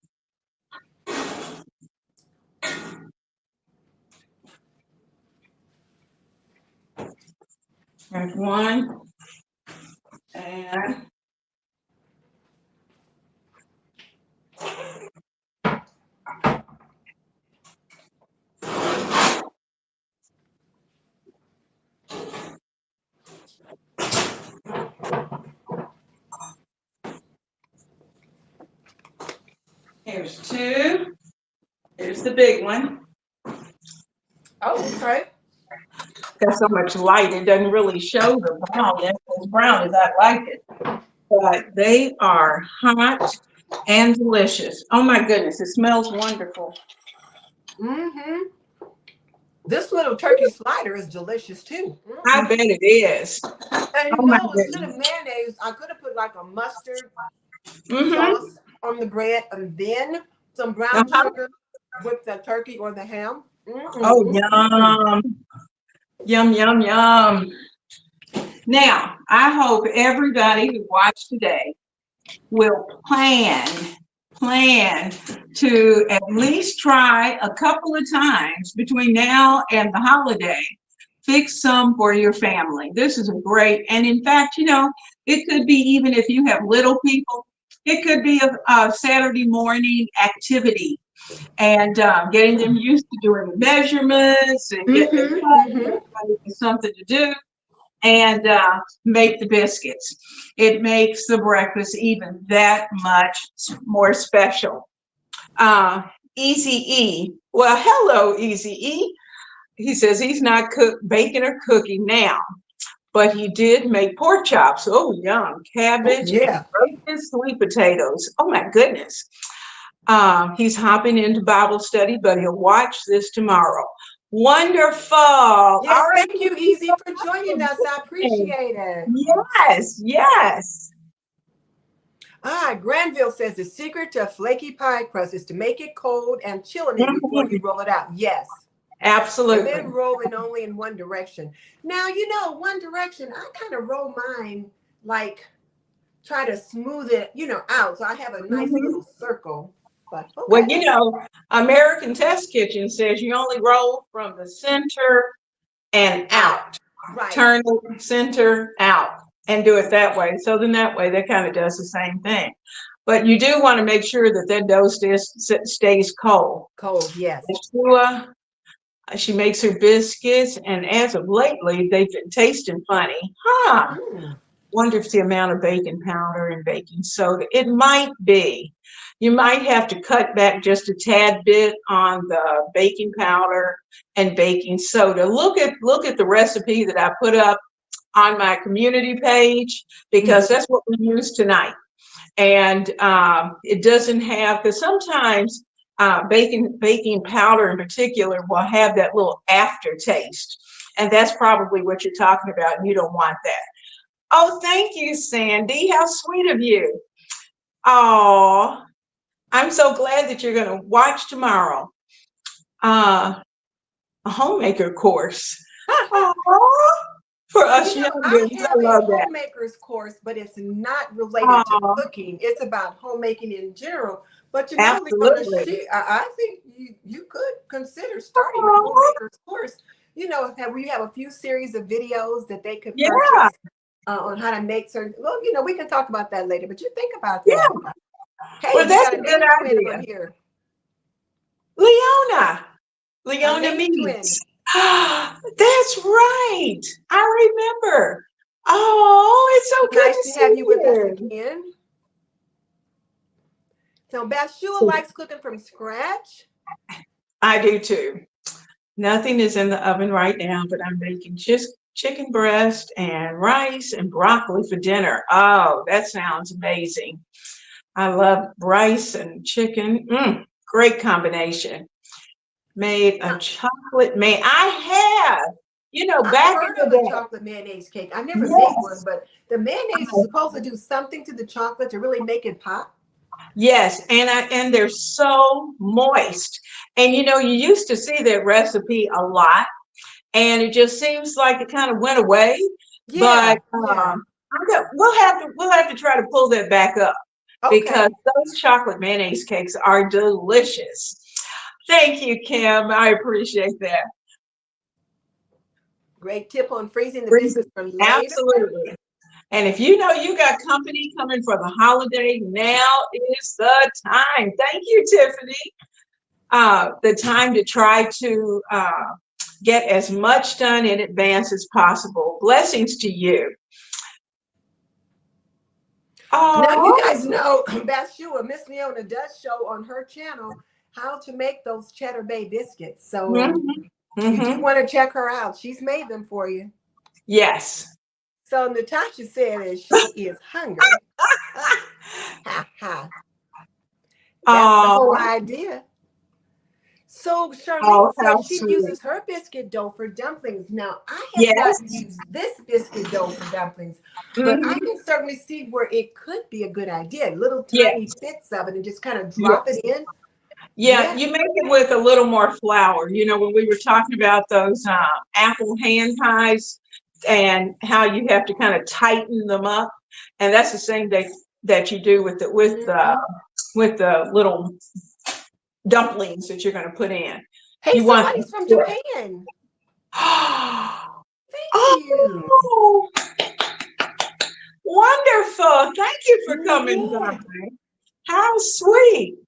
S2: There's one. And here's two. Here's the big one.
S1: Oh, okay.
S2: Got so much light, it doesn't really show the brown. It's as brown as I like it. But they are hot and delicious. Oh my goodness, it smells wonderful.
S1: Mm-hmm. This little turkey slider is delicious too.
S2: I bet it is.
S1: And
S2: Oh my
S1: instead
S2: goodness.
S1: of mayonnaise, I could have put like a mustard
S2: Mm-hmm.
S1: sauce on the bread and then some brown
S2: Uh-huh.
S1: sugar with the turkey or the ham.
S2: Oh,
S1: Mm-mm-mm-mm.
S2: yum. Yum, yum, yum. Now, I hope everybody who watched today will plan to at least try a couple of times between now and the holiday. Fix some for your family. This is a great, and in fact, it could be even if you have little people, it could be a Saturday morning activity and getting them used to doing the measurements and getting it
S1: Mm-hmm, mm-hmm.
S2: cut, something to do and make the biscuits. It makes the breakfast even that much more special. Easy E. Well, hello, Easy E. He says he's not baking or cooking now, but he did make pork chops. Oh, yum.
S1: Oh
S2: Cabbage and
S1: yeah.
S2: roasted sweet potatoes. Oh, my goodness. He's hopping into Bible study, but he'll watch this tomorrow. Wonderful. All
S1: Yes,
S2: right.
S1: thank you, Easy, for joining us. I appreciate it.
S2: Yes, yes.
S1: Granville says the secret to a flaky pie crust is to make it cold and chilling it before you
S2: Mhm.
S1: roll it out. Yes. And
S2: Absolutely.
S1: then rolling only in one direction. Now, one direction, I kind of roll mine like try to smooth it, out. So I have a nice
S2: Mhm.
S1: little circle. But
S2: Well,
S1: okay.
S2: American Test Kitchen says you only roll from the center and
S1: Out.
S2: out.
S1: Right.
S2: Turn it center out and do it that way. So then that way that kind of does the same thing. But you do want to make sure that dough stays cold.
S1: Cold, yes.
S2: Shua, she makes her biscuits, and as of lately, they've been tasting funny. Huh.
S1: Mm.
S2: Wonder if the amount of baking powder and baking soda. It might be. You might have to cut back just a tad bit on the baking powder and baking soda. Look at the recipe that I put up on my community page because
S1: Mhm.
S2: that's what we use tonight. And it doesn't have, because sometimes baking powder in particular will have that little aftertaste. And that's probably what you're talking about, and you don't want that. Oh, thank you, Sandy. How sweet of you. Oh, I'm so glad that you're going to watch tomorrow. A homemaker course. Oh, for
S1: Well,
S2: us
S1: I
S2: youngins, I
S1: have a
S2: love that.
S1: homemaker's course, but it's not related to
S2: Oh,
S1: cooking. It's about homemaking in general. But we're going to
S2: absolutely.
S1: see. I think you could consider starting a
S2: Oh,
S1: homemaker's course. We have a few series of videos that they could
S2: yeah,
S1: purchase on how to make certain. Well, we can talk about that later. But you think about that.
S2: yeah.
S1: Hey,
S2: Well,
S1: we
S2: that's
S1: got
S2: a
S1: a
S2: good
S1: name twin on
S2: idea.
S1: here.
S2: Leona.
S1: A
S2: Leona
S1: name twin.
S2: Meats. That's right. I remember. Oh, it's so good
S1: Nice
S2: to
S1: to have
S2: see
S1: you with us
S2: you.
S1: again. So Bathsheba likes cooking from scratch.
S2: I do too. Nothing is in the oven right now, but I'm making just chicken breast and rice and broccoli for dinner. Oh, that sounds amazing. I love rice and chicken. Great combination. Made a
S1: Now,
S2: chocolate man. I have,
S1: I've
S2: back in
S1: heard
S2: the
S1: of a
S2: day.
S1: chocolate mayonnaise cake. I never made one,
S2: Yes.
S1: but the mayonnaise is supposed to do something to the chocolate to really make it pop.
S2: Yes, and they're so moist. And you used to see that recipe a lot, and it just seems like it kind of went away. But
S1: Yeah, yeah.
S2: we'll have to try to pull that back up because
S1: Okay.
S2: those chocolate mayonnaise cakes are delicious. Thank you, Kim. I appreciate that.
S1: Great tip on freezing the
S2: Freeze it.
S1: biscuits for later.
S2: Absolutely. And if you know you got company coming for the holiday, now is the time. Thank you, Tiffany. The time to try to get as much done in advance as possible. Blessings to you.
S1: Now you
S2: Oh,
S1: guys know Bathsheba, Miss Leona does show on her channel how to make those Cheddar Bay biscuits. So
S2: hmm
S1: you do
S2: hmm
S1: want to check her out. She's made them for you.
S2: yes.
S1: So Natasha said that she is hungry. Ha ha. That's the
S2: Oh,
S1: whole idea. So Charlene
S2: oh, how
S1: said she
S2: sweet.
S1: uses her biscuit dough for dumplings. Now, I have not
S2: Yes.
S1: used this biscuit dough for dumplings, but I
S2: Hmm.
S1: can certainly see where it could be a good idea. Little tiny
S2: Yes.
S1: bits of it and just kind of drop it
S2: Yes.
S1: in.
S2: Yeah,
S1: Yeah.
S2: you make it with a little more flour. You know, when we were talking about those apple hand pies and how you have to kind of tighten them up, and that's the same thing that you do with
S1: Mhm.
S2: with the little dumplings that you're going to put in.
S1: Hey,
S2: You want them
S1: somebody's from
S2: to.
S1: Japan. Thank you.
S2: Oh, wonderful. Thank you for coming by.
S1: Yeah.
S2: How sweet.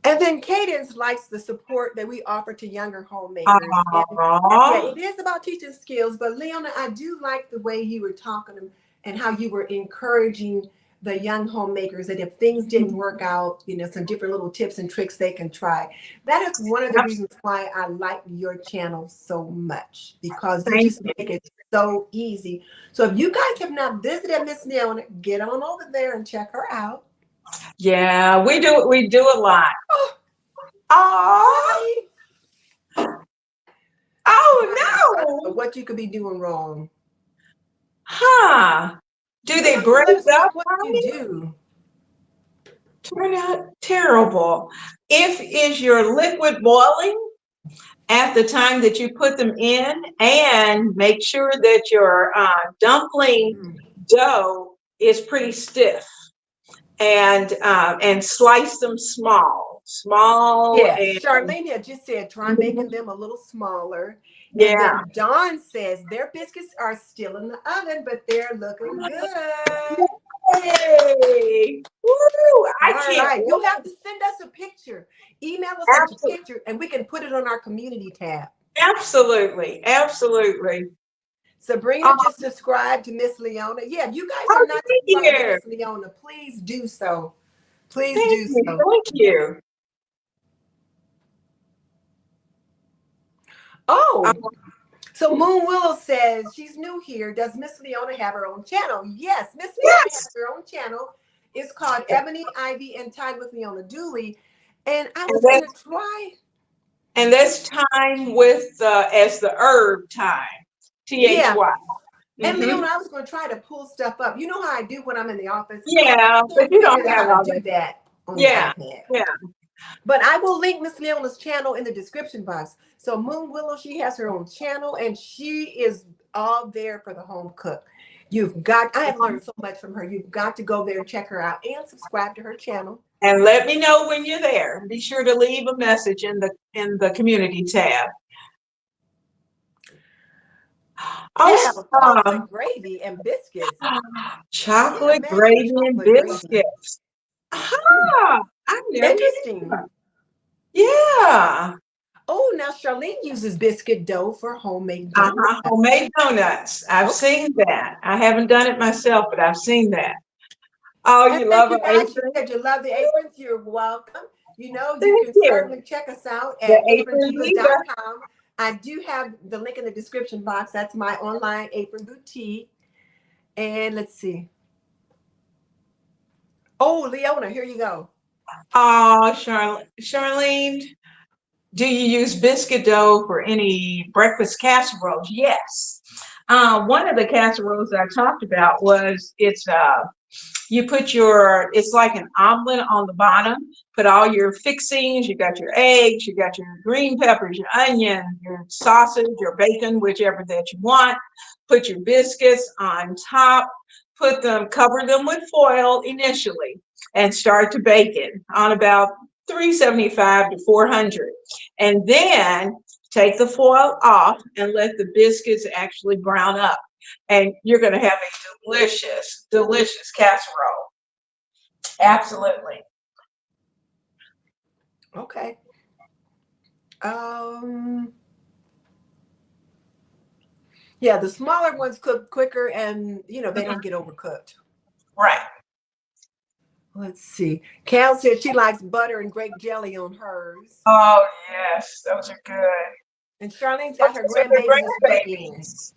S1: And then Cadence likes the support that we offer to younger homemakers. And yeah,
S2: Aww.
S1: it is about teaching skills. But Leona, I do like the way you were talking and how you were encouraging the young homemakers that if things didn't work out, some different little tips and tricks they can try. That is one of the reasons why I like your channel so much, because you
S2: Thank
S1: just
S2: you.
S1: make it so easy. So if you guys have not visited Miss Leona, get on over there and check her out.
S2: Yeah, we do a lot.
S1: Oh,
S2: Oh,
S1: hi. Right. I don't know
S2: oh no.
S1: what you could be doing wrong.
S2: Huh. Do
S1: You'll
S2: they
S1: have to
S2: break
S1: let us know
S2: up,
S1: what you
S2: honey?
S1: do.
S2: Turn out terrible. If is your liquid boiling at the time that you put them in, and make sure that your dumpling
S1: Mm.
S2: dough is pretty stiff, and slice them small
S1: Yeah,
S2: and
S1: Charlene had just said try making them a little smaller. And
S2: yeah.
S1: then Dawn says their biscuits are still in the oven, but they're looking good.
S2: Yay! Woo! I
S1: All
S2: can't
S1: right. You'll have
S2: wait.
S1: to send us a picture. Email us a
S2: Absolutely,
S1: picture and we can put it on our community tab.
S2: absolutely, absolutely.
S1: Sabrina
S2: Oh,
S1: just subscribed to Miss Leona. Yeah, if you guys are
S2: oh,
S1: not
S2: thank
S1: subscribed to
S2: you,
S1: Miss Leona, please do so. Please
S2: thank
S1: do
S2: you,
S1: so.
S2: thank you.
S1: Oh,
S2: Um,
S1: so Moon Willow says she's new here. Does Miss Leona have her own channel? Yes, Miss Leona has
S2: yes,
S1: her own channel. It's called Ebony, Ivy, and Tide with Leona Dooley. And I
S2: and
S1: was gonna
S2: that's
S1: try.
S2: and that's time with as the herb time,
S1: Yeah.
S2: THY.
S1: And
S2: Mm-hmm.
S1: Leona, I was gonna try to pull stuff up. You know how I do when I'm in the office? I
S2: Yeah, but
S1: can't
S2: you
S1: figure
S2: don't
S1: out
S2: have
S1: how to
S2: all
S1: do
S2: that.
S1: that on the
S2: Yeah,
S1: iPad.
S2: yeah.
S1: But I will link Miss Leona's channel in the description box. So Moon Willow, she has her own channel and she is all there for the home cook. I have learned so much from her. You've got to go there and check her out and subscribe to her channel.
S2: And let me know when you're there. Be sure to leave a message in the community tab.
S1: Yeah,
S2: Oh,
S1: chocolate gravy and biscuits. I can't
S2: chocolate
S1: imagine
S2: gravy and
S1: chocolate gravy.
S2: biscuits. Ah, I've never
S1: Interesting.
S2: had. Yeah.
S1: Oh, now Charlene uses biscuit dough for homemade
S2: Uh-huh.
S1: donuts.
S2: Homemade donuts. I've
S1: Okay.
S2: seen that. I haven't done it myself, but I've seen that. Oh,
S1: And
S2: you
S1: thank
S2: love
S1: you
S2: our
S1: guys. She
S2: apron?
S1: said you love the aprons. You're welcome. You
S2: Thank
S1: can
S2: you.
S1: certainly check us out
S2: The
S1: at
S2: apron leader.
S1: aprondivas.com. I do have the link in the description box. That's my online apron boutique. And let's see. Oh, Leona, here you go.
S2: Oh, Charlene, do you use biscuit dough for any breakfast casseroles? Yes. One of the casseroles I talked about was you put it's like an omelet on the bottom, put all your fixings, you got your eggs, you got your green peppers, your onion, your sausage, your bacon, whichever that you want, put your biscuits on top, cover them with foil initially, and start to bake it on about 375 to 400. And then take the foil off and let the biscuits actually brown up. And you're going to have a delicious, delicious casserole. Absolutely.
S1: Okay. Um, yeah, the smaller ones cook quicker and they don't get overcooked.
S2: Right.
S1: Let's see. Cal said she likes butter and grape jelly on hers.
S2: Oh, yes, those are good.
S1: And Charlene's got her
S2: Those are the
S1: grandbabies this weekend.
S2: grandbabies.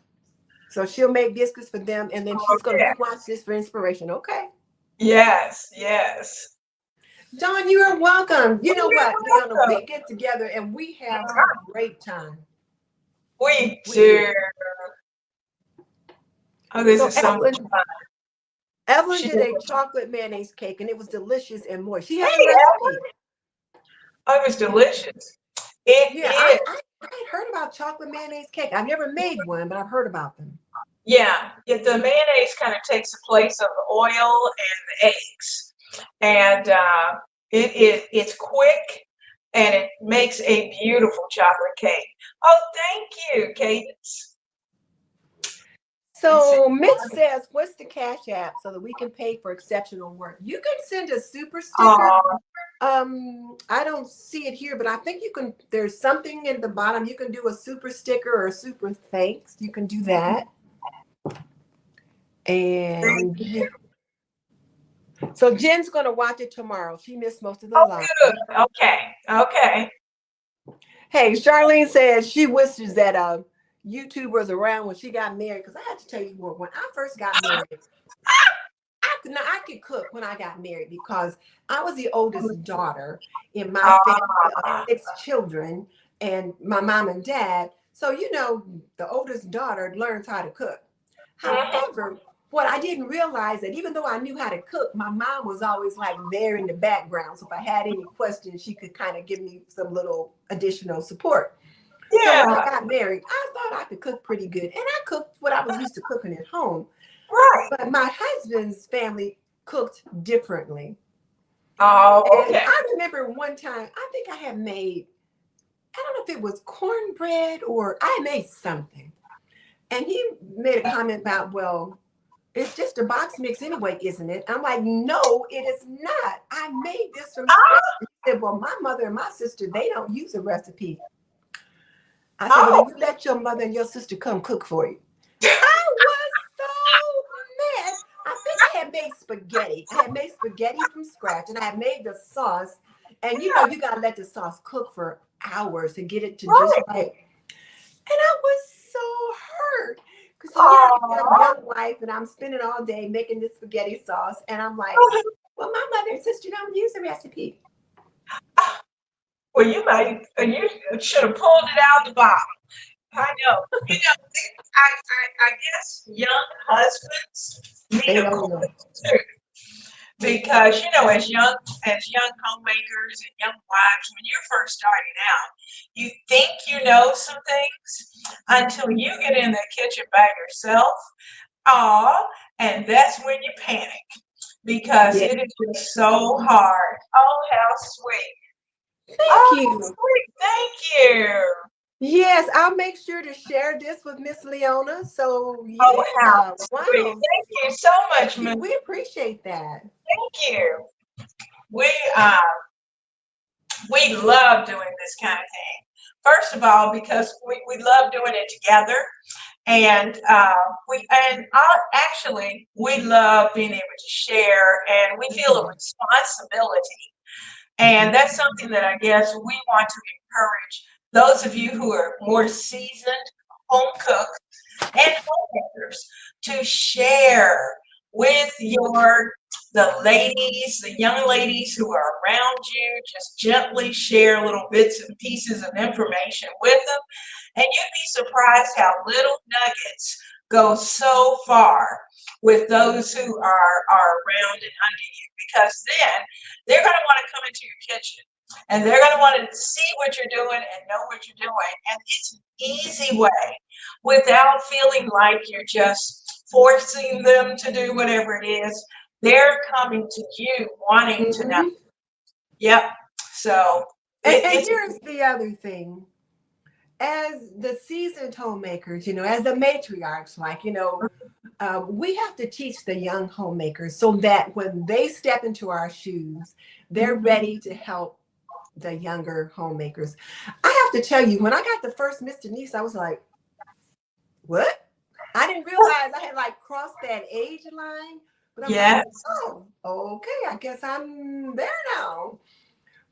S1: So she'll make biscuits for them and then
S2: Oh,
S1: she's going to
S2: yeah.
S1: rewatch this for inspiration. Okay.
S2: Yes, yes.
S1: Dawn, you are welcome. You know
S2: You're
S1: what, Leona,
S2: welcome.
S1: we get together and we have a great time.
S2: We
S1: We do.
S2: do. Oh, this
S1: So
S2: is so much fun.
S1: Evelyn
S2: She,
S1: did a chocolate mayonnaise cake and it was delicious and moist. She has a
S2: hey,
S1: recipe.
S2: oh, it was
S1: Yeah,
S2: delicious. It
S1: yeah.
S2: is.
S1: I heard about chocolate mayonnaise cake. I've never made one, but I've heard about them.
S2: Yeah, the mayonnaise kind of takes the place of the oil and the eggs, and it's quick and it makes a beautiful chocolate cake. Oh, thank you, Cadence. And
S1: So Mitch says, what's the Cash App so that we can pay for exceptional work? You can send a super sticker.
S2: oh,
S1: I don't see it here, but I think you can, there's something at the bottom. You can do a super sticker or a super thanks. You can do that.
S2: thank
S1: And
S2: you.
S1: so Jen's gonna watch it tomorrow. She missed most of the
S2: Oh,
S1: live.
S2: good. Okay, okay.
S1: Hey, Charlene says she wishes that YouTube was around when she got married. Because I had to tell you what, when I first got married, I could cook when I got married because I was the oldest daughter in my family of
S2: Ah,
S1: 6 children and my mom and dad. So, you know, the oldest daughter learns how to cook.
S2: mhm.
S1: However, what I didn't realize that even though I knew how to cook, my mom was always like there in the background. So if I had any questions, she could kind of give me some little additional support. So when I
S2: Yeah,
S1: got married, I thought I could cook pretty good. And I cooked what I was used to cooking at home.
S2: right.
S1: But my husband's family cooked differently.
S2: Oh,
S1: And
S2: okay.
S1: I remember one time, I think I had made, I don't know if it was cornbread or I made something. And he made a comment about, well, it's just a box mix anyway, isn't it? I'm like, no, it is not. I made this from scratch. He said, well, my mother and my sister, they don't use a recipe. I said, well,
S2: Oh,
S1: then you let your mother and your sister come cook for you. I was so mad. I think I had made spaghetti. I had made spaghetti from scratch and I had made the sauce. And you know, you got to let the sauce cook for hours to get it to just
S2: right.
S1: right. And I was so hurt. So here I am,
S2: Oh,
S1: young wife, and I'm spending all day making this spaghetti sauce. And I'm like, well, my mother and sister don't use the recipe.
S2: well, you should have pulled it out of the bottle. I know. I guess young husbands need
S1: They
S2: a
S1: don't know.
S2: course too, because as young homemakers and young wives, when you're first starting out, you think you know some things until you get in the kitchen by yourself. Oh, and that's when you panic because
S1: Yeah.
S2: it is just so hard. Oh, how sweet.
S1: Thank
S2: Oh, how
S1: you.
S2: sweet. Thank you.
S1: Yes, I'll make sure to share this with Miss Leona. So
S2: Oh, how
S1: yeah,
S2: sweet.
S1: wow.
S2: Thank you so much,
S1: Thank you.
S2: Miss.
S1: We appreciate that.
S2: Thank you. We uh we love doing this kind of thing. First of all, because we love doing it together, and actually we love being able to share, and we feel a
S1: Mhm.
S2: responsibility. And that's something that I guess we want to encourage those of you who are more seasoned home cooks and homemakers to share with the ladies, the young ladies who are around you. Just gently share little bits and pieces of information with them, and you'd be surprised how little nuggets go so far with those who are around and under you, because then they're going to want to come into your kitchen and they're going to want to see what you're doing and know what you're doing. And it's an easy way without feeling like you're just forcing them to do whatever it is. They're coming to you wanting to know.
S1: Mhm.
S2: Yep. So
S1: And
S2: it's
S1: here's the other thing. As the seasoned homemakers, you know, as the matriarchs, like, you know, we have to teach the young homemakers so that when they step into our shoes, they're ready to help the younger homemakers. I have to tell you, when I got the first Miss Denise, I was like, what? I didn't realize I had like crossed that age line, but I'm like,
S2: yes,
S1: oh, okay, I guess I'm there now.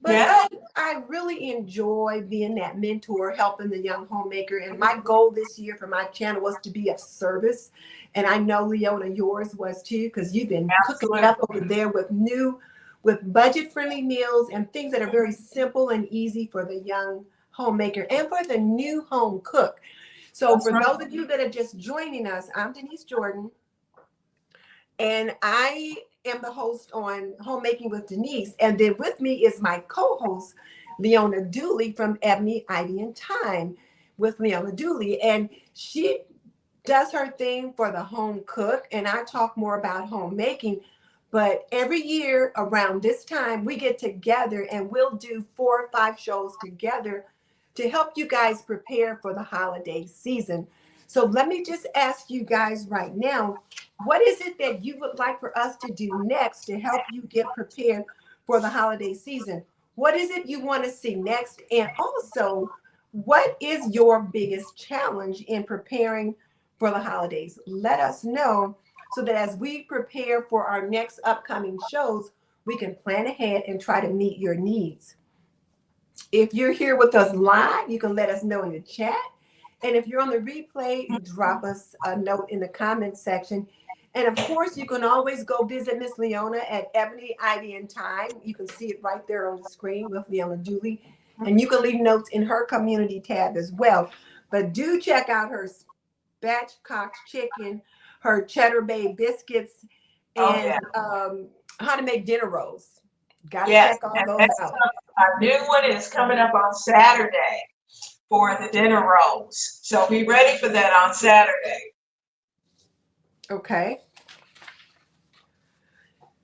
S1: But
S2: yeah.
S1: I really enjoy being that mentor, helping the young homemaker. And my goal this year for my channel was to be of service. And I know, Leona, yours was too, because you've been cooking it
S2: Absolutely.
S1: up over there with with budget-friendly meals and things that are very simple and easy for the young homemaker and for the new home cook. So
S2: That's
S1: for
S2: right.
S1: those of you that are just joining us, I'm Denise Jordan, and I am the host on Homemaking with Denise. And then with me is my co-host, Leona Dooley from Ebony, Ivy, and Time with Leona Dooley. And she does her thing for the home cook, and I talk more about homemaking. But every year around this time, we get together and we'll do 4 or 5 shows together to help you guys prepare for the holiday season. So let me just ask you guys right now, what is it that you would like for us to do next to help you get prepared for the holiday season? What is it you want to see next? And also, what is your biggest challenge in preparing for the holidays? Let us know so that as we prepare for our next upcoming shows, we can plan ahead and try to meet your needs. If you're here with us live, you can let us know in the chat. And if you're on the replay, drop us a note in the comments section. And of course, you can always go visit Miss Leona at Ebony, Ivy, and Time. You can see it right there on the screen with Leona Dooley. And you can leave notes in her community tab as well. But do check out her spatchcocked chicken, her cheddar bay biscuits,
S2: Oh,
S1: and
S2: yeah.
S1: how to make dinner rolls. Got to
S2: Yes.
S1: check all
S2: And
S1: those
S2: that's
S1: out.
S2: a new one is coming up on Saturday for the dinner rolls. So be ready for that on Saturday.
S1: Okay.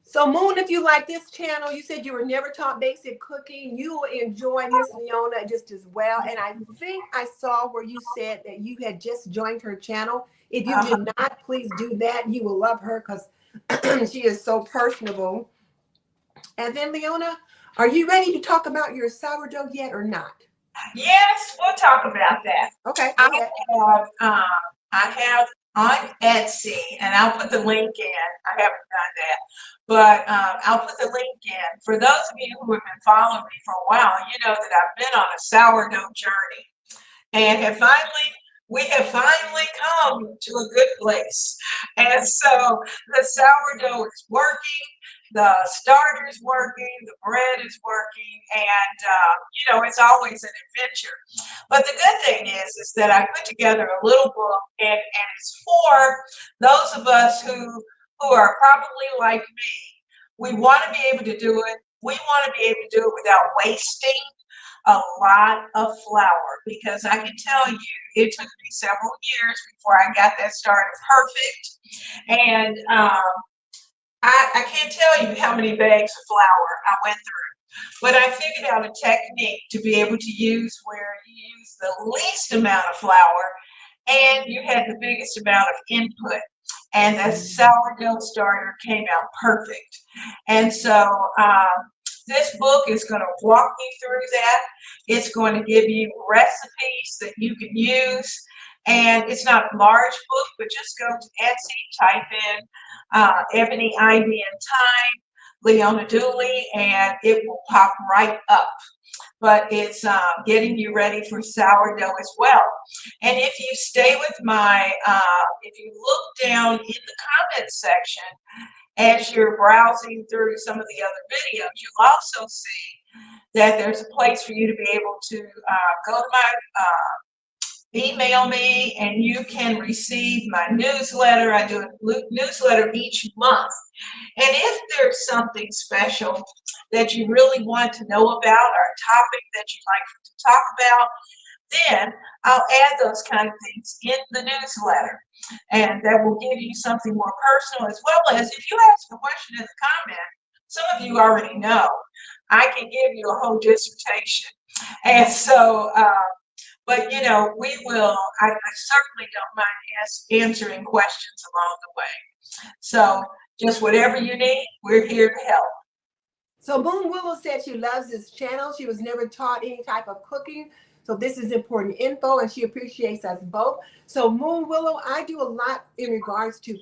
S1: So, Moon, if you like this channel, you said you were never taught basic cooking, you will enjoy Miss Leona just as well. And I think I saw where you said that you had just joined her channel. If you
S2: Uh,
S1: did not, please do that. You will love her because she is so personable. And then, Leona, are you ready to talk about your sourdough yet or not?
S2: yes, we'll talk about that.
S1: Okay,
S2: I
S1: go ahead.
S2: have I have on Etsy, and I'll put the link in. I haven't done that, but I'll put the link in. For those of you who have been following me for a while, you know that I've been on a sourdough journey, and we have finally come to a good place. And so the sourdough is working, the starter's working, the bread is working, and it's always an adventure. But the good thing is that I put together a little book, and it's for those of us who are probably like me. We want to be able to do it. We want to be able to do it without wasting a lot of flour, because I can tell you it took me several years before I got that started perfect. And I can't tell you how many bags of flour I went through, but I figured out a technique to be able to use where you use the least amount of flour and you had the biggest amount of input. And the sourdough starter came out perfect. And so this book is going to walk you through that. It's going to give you recipes that you can use. And it's not a large book, but just go to Etsy, type in Ebony, Ivy, and Time, Leona Dooley, and it will pop right up. But it's getting you ready for sourdough as well. And if you stay with if you look down in the comments section as you're browsing through some of the other videos, you'll also see that there's a place for you to be able to go to my email me, and you can receive my newsletter. I do a newsletter each month. And if there's something special that you really want to know about, or a topic that you'd like to talk about, then I'll add those kind of things in the newsletter. And that will give you something more personal, as well as if you ask a question in the comment, some of you already know, I can give you a whole dissertation. And so, but we will, I certainly don't mind answering questions along the way. So just whatever you need, we're here to help.
S1: So Moon Willow said she loves this channel. She was never taught any type of cooking. So this is important info, and she appreciates us both. So Moon Willow, I do a lot in regards to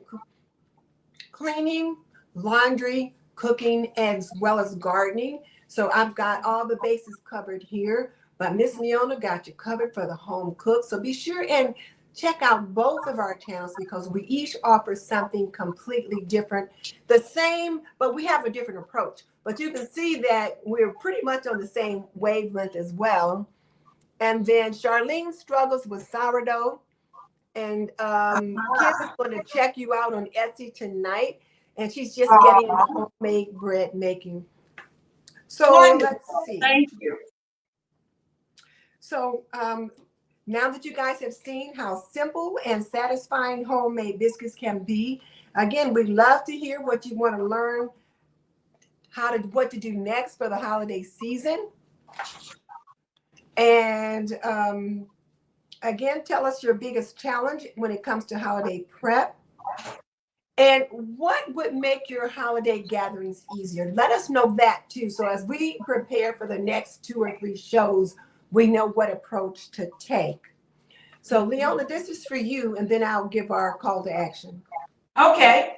S1: cleaning, laundry, cooking, as well as gardening. So I've got all the bases covered here. But Miss Leona got you covered for the home cook. So be sure and check out both of our channels because we each offer something completely different. The same, but we have a different approach. But you can see that we're pretty much on the same wavelength as well. And then Charlene struggles with sourdough. And Kim is going to check you out on Etsy tonight. And she's just getting into homemade bread making. So
S2: Wonderful.
S1: let's see.
S2: Thank you.
S1: So now that you guys have seen how simple and satisfying homemade biscuits can be, again, we'd love to hear what you want to learn, what to do next for the holiday season. And again, tell us your biggest challenge when it comes to holiday prep. And what would make your holiday gatherings easier? Let us know that too. So as we prepare for the next 2 or 3 shows, we know what approach to take. So Leona, this is for you, and then I'll give our call to action.
S2: Okay.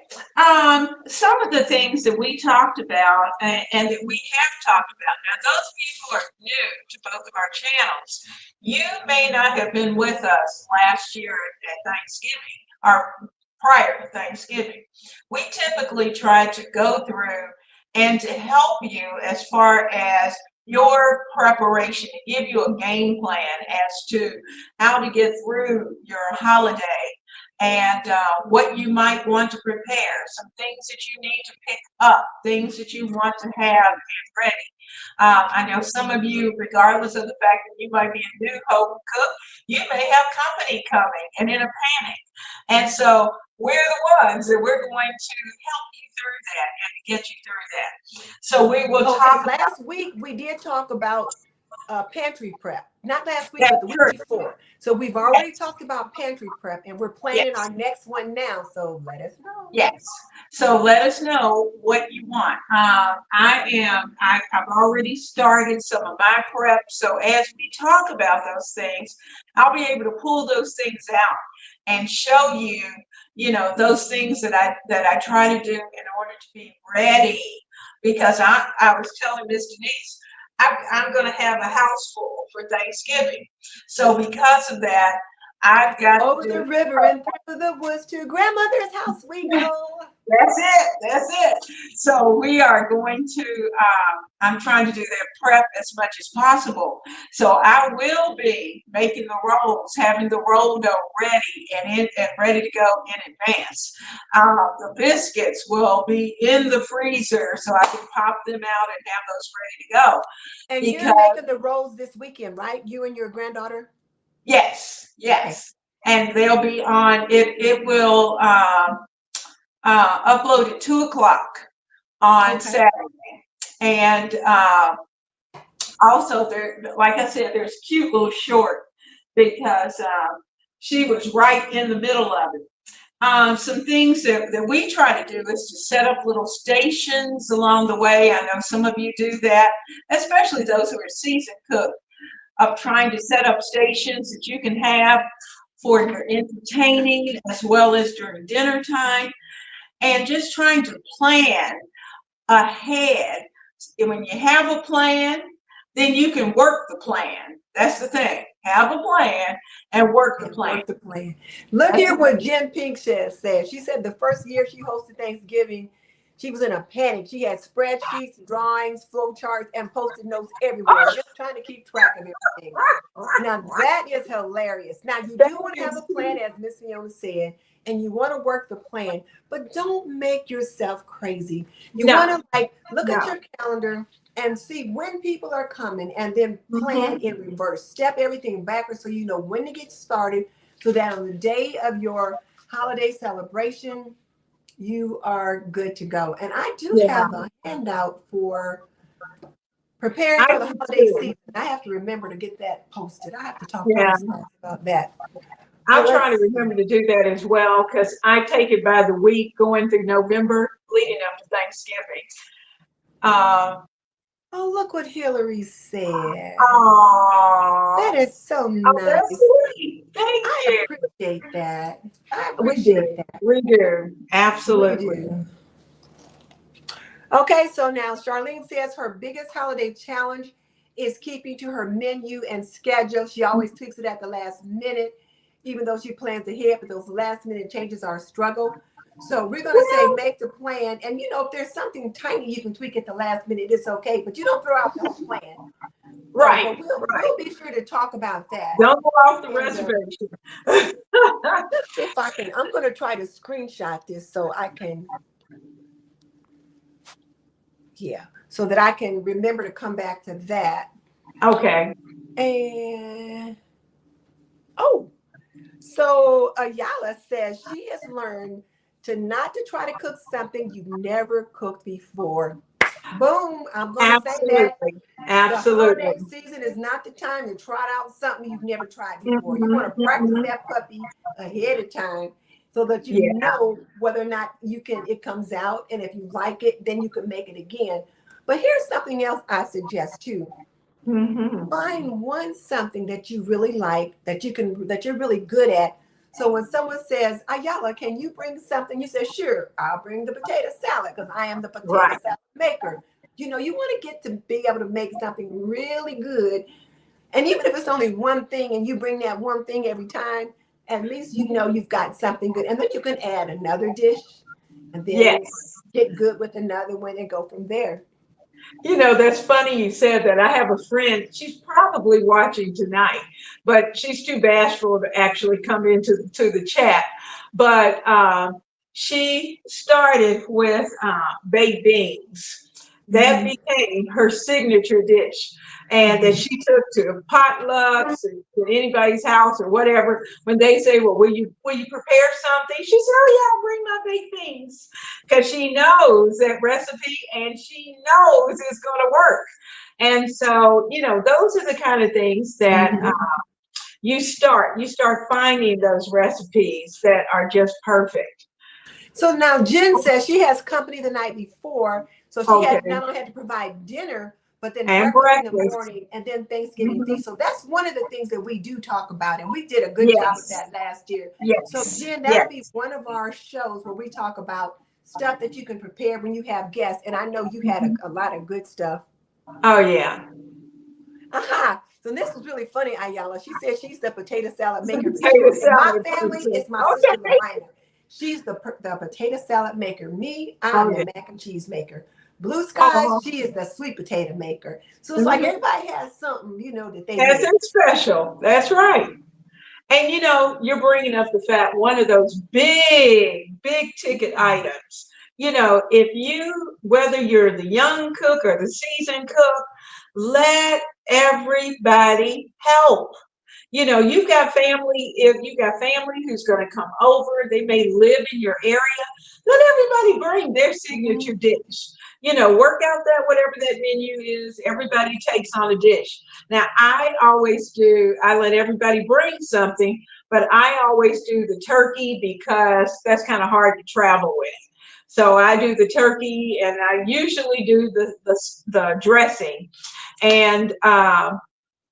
S2: Some of the things that we talked about and that we have talked about. Now, those people who are new to both of our channels, you may not have been with us last year at Thanksgiving or prior to Thanksgiving. We typically try to go through and to help you as far as your preparation, to give you a game plan as to how to get through your holiday and what you might want to prepare, some things that you need to pick up, things that you want to have and ready. I know some of you, regardless of the fact that you might be a new home cook, you may have company coming and in a panic. And so we're the ones that we're going to help you through that and get you through that. So we will talk.
S1: Last week we did talk about pantry prep. Not last week,
S2: That's
S1: but the week
S2: true.
S1: before. So we've already
S2: Yes.
S1: talked about pantry prep, and we're planning
S2: Yes.
S1: our next one now. So let us know.
S2: Yes. So let us know what you want. I've already started some of my prep. So as we talk about those things, I'll be able to pull those things out and show you, those things that I try to do in order to be ready. Because I was telling Miss Denise, I'm going to have a house full for Thanksgiving. So because of that, I've got
S1: Over
S2: to
S1: the
S2: do.
S1: river and through the woods to grandmother's house we go.
S2: That's it. That's it. So we are going to, I'm trying to do that prep as much as possible. So I will be making the rolls, having the roll dough ready and ready to go in advance. The biscuits will be in the freezer so I can pop them out and have those ready to go.
S1: And you're making the rolls this weekend, right? You and your granddaughter?
S2: Yes, yes. Okay. And they'll be on, it will, upload at 2:00 on Saturday. And also there, like I said, there's a cute little short because she was right in the middle of it. Some things that we try to do is to set up little stations along the way. I know some of you do that, especially those who are seasoned cooks, of trying to set up stations that you can have for your entertaining as well as during dinner time. And just trying to plan ahead. And when you have a plan, then you can work the plan. That's the thing. Have a plan and work the plan.
S1: Work the plan. Look here what Jen Pink said. She said the first year she hosted Thanksgiving, she was in a panic. She had spreadsheets, drawings, flow charts, and post-it notes everywhere, just trying to keep track of everything. Now that is hilarious. Now you do want to have a plan, as Miss Leona said, and you want to work the plan, but don't make yourself crazy. You want to look at your calendar and see when people are coming and then plan in reverse. Step everything backwards so you know when to get started so that on the day of your holiday celebration, you are good to go. And I do have a handout for preparing for the holiday season. I have to remember to get that posted. I have to talk about that.
S2: I'm trying to remember to do that as well because I take it by the week going through November leading up to Thanksgiving.
S1: Oh, look what Hillary said.
S2: Aww.
S1: That is so nice.
S2: Oh, that's sweet. Thank you.
S1: I appreciate that. I appreciate that.
S2: We do. Absolutely.
S1: We do. Okay, so now Charlene says her biggest holiday challenge is keeping to her menu and schedule. She always tweaks it at the last minute. even though she plans ahead, but those last minute changes are a struggle. So we're going to say make the plan. And, if there's something tiny you can tweak at the last minute, it's okay. But you don't throw out the whole plan. So,
S2: Right,
S1: but we'll,
S2: right.
S1: we'll be sure to talk about that.
S2: Don't go off the
S1: And
S2: reservation.
S1: if I can, I'm going to try to screenshot this so I can, so that I can remember to come back to that.
S2: Okay.
S1: And, oh, so Ayala says she has learned to not to try to cook something you've never cooked before. Boom, I'm going to say that.
S2: Absolutely.
S1: The
S2: Absolutely.
S1: holiday season is not the time to try out something you've never tried before. You want
S2: Mhm,
S1: to practice
S2: mhm.
S1: that puppy ahead of time so that you
S2: Yeah.
S1: know whether or not it comes out. And if you like it, then you can make it again. But here's something else I suggest too.
S2: Mhm.
S1: Find something that you really like, that you're really good at. So when someone says, Ayala, can you bring something? You say, sure, I'll bring the potato salad because I am the potato
S2: Right.
S1: salad maker. You want to get to be able to make something really good. And even if it's only one thing and you bring that one thing every time, at least you've got something good. And then you can add another dish and then
S2: Yes.
S1: get good with another one and go from there.
S2: That's funny you said that. I have a friend, she's probably watching tonight, but she's too bashful to actually come into the chat. But she started with baked beans. That
S1: Mm-hmm.
S2: became her signature dish. And that
S1: Mm-hmm.
S2: she took to potlucks and to anybody's house or whatever. When they say, well, will you prepare something? She said, oh yeah, I'll bring my baked beans. Because she knows that recipe and she knows it's going to work. And so, those are the kind of things that
S1: Mm-hmm.
S2: you start finding those recipes that are just perfect.
S1: So now Jen says she has company the night before. So she had
S2: Okay.
S1: not only had to provide dinner, but then
S2: And
S1: breakfast in the
S2: breakfast.
S1: morning and then Thanksgiving
S2: Mhm.
S1: feast. So that's one of the things that we do talk about. And we did a good job with
S2: Yes.
S1: that last year. So
S2: Yes.
S1: Jen, that'll be
S2: Yes.
S1: one of our shows where we talk about stuff that you can prepare when you have guests. And I know you had
S2: Mhm.
S1: a lot of good stuff.
S2: Oh yeah.
S1: Aha. So this was really funny, Ayala. She said she's the potato salad
S2: It's a
S1: maker for
S2: potato
S1: sure. In my
S2: salad
S1: family,
S2: person.
S1: it's my sister
S2: Okay.
S1: Lorena. She's the potato salad maker. Me, I'm
S2: Oh
S1: the
S2: yeah.
S1: mac and cheese maker. Blue Skies,
S2: Oh.
S1: she is the sweet potato maker. So it's like
S2: Mhm.
S1: everybody has something, that they
S2: That's
S1: make.
S2: it special. That's right. And you're bringing up the fact, one of those big, big ticket items. Whether you're the young cook or the seasoned cook, let everybody help. If you've got family who's going to come over, they may live in your area, let everybody bring their
S1: Mhm.
S2: signature dish. Work out that whatever that menu is, everybody takes on a dish. Now, I let everybody bring something, but I always do the turkey because that's kind of hard to travel with. So I do the turkey, and I usually do the dressing, and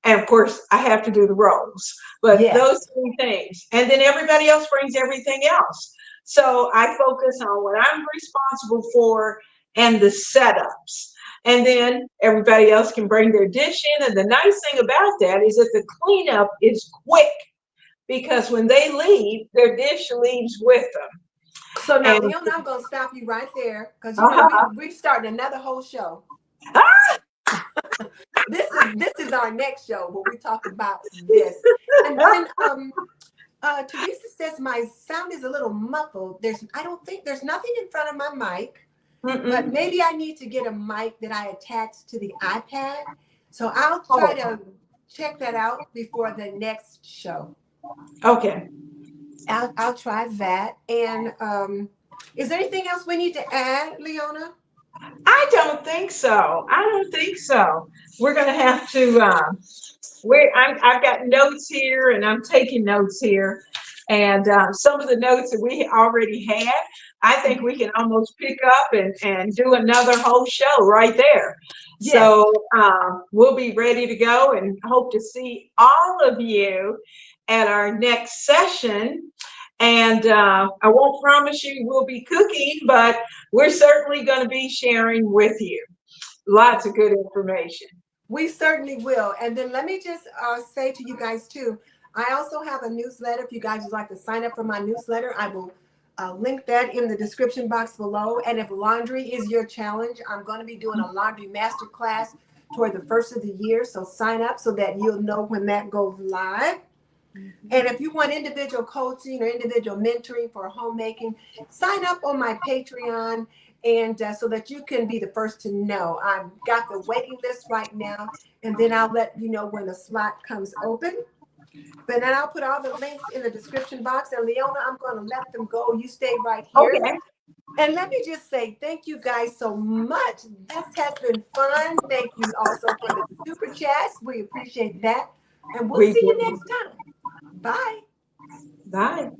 S2: of course I have to do the rolls. But those
S1: Yes.
S2: three things, and then everybody else brings everything else. So I focus on what I'm responsible for and the setups. And then everybody else can bring their dish in. And the nice thing about that is that the cleanup is quick because when they leave, their dish leaves with them.
S1: So now,
S2: And
S1: Leona, I'm gonna stop you right there because
S2: uh-huh.
S1: we're starting another whole show.
S2: Ah!
S1: This is our next show where we talk about this. And then Teresa says my sound is a little muffled. I don't think there's nothing in front of my mic, but
S2: Mm-mm.
S1: maybe I need to get a mic that I attach to the iPad. So I'll try
S2: Oh,
S1: to check that out before the next show.
S2: okay.
S1: I'll try that. And is there anything else we need to add, Leona?
S2: I don't think so. I don't think so. We're going to have to. I've got notes here, and I'm taking notes here, and some of the notes that we already had, I think we can almost pick up and do another whole show right there.
S1: Yes.
S2: So we'll be ready to go, and hope to see all of you at our next session. And I won't promise you we'll be cooking, but we're certainly going to be sharing with you lots of good information.
S1: We certainly will. And then let me just say to you guys too, I also have a newsletter. If you guys would like to sign up for my newsletter, I will link that in the description box below. And if laundry is your challenge, I'm going to be doing a laundry master class toward the first of the year. So sign up so that you'll know when that goes live. And if you want individual coaching or individual mentoring for homemaking, sign up on my Patreon, and so that you can be the first to know. I've got the waiting list right now, and then I'll let you know when a slot comes open. But then I'll put all the links in the description box. And Leona, I'm going to let them go. You stay right here.
S2: Okay.
S1: And let me just say thank you guys so much. This has been fun. Thank you also for the super chats. We appreciate that. And we'll see you next time. Bye.
S2: Bye.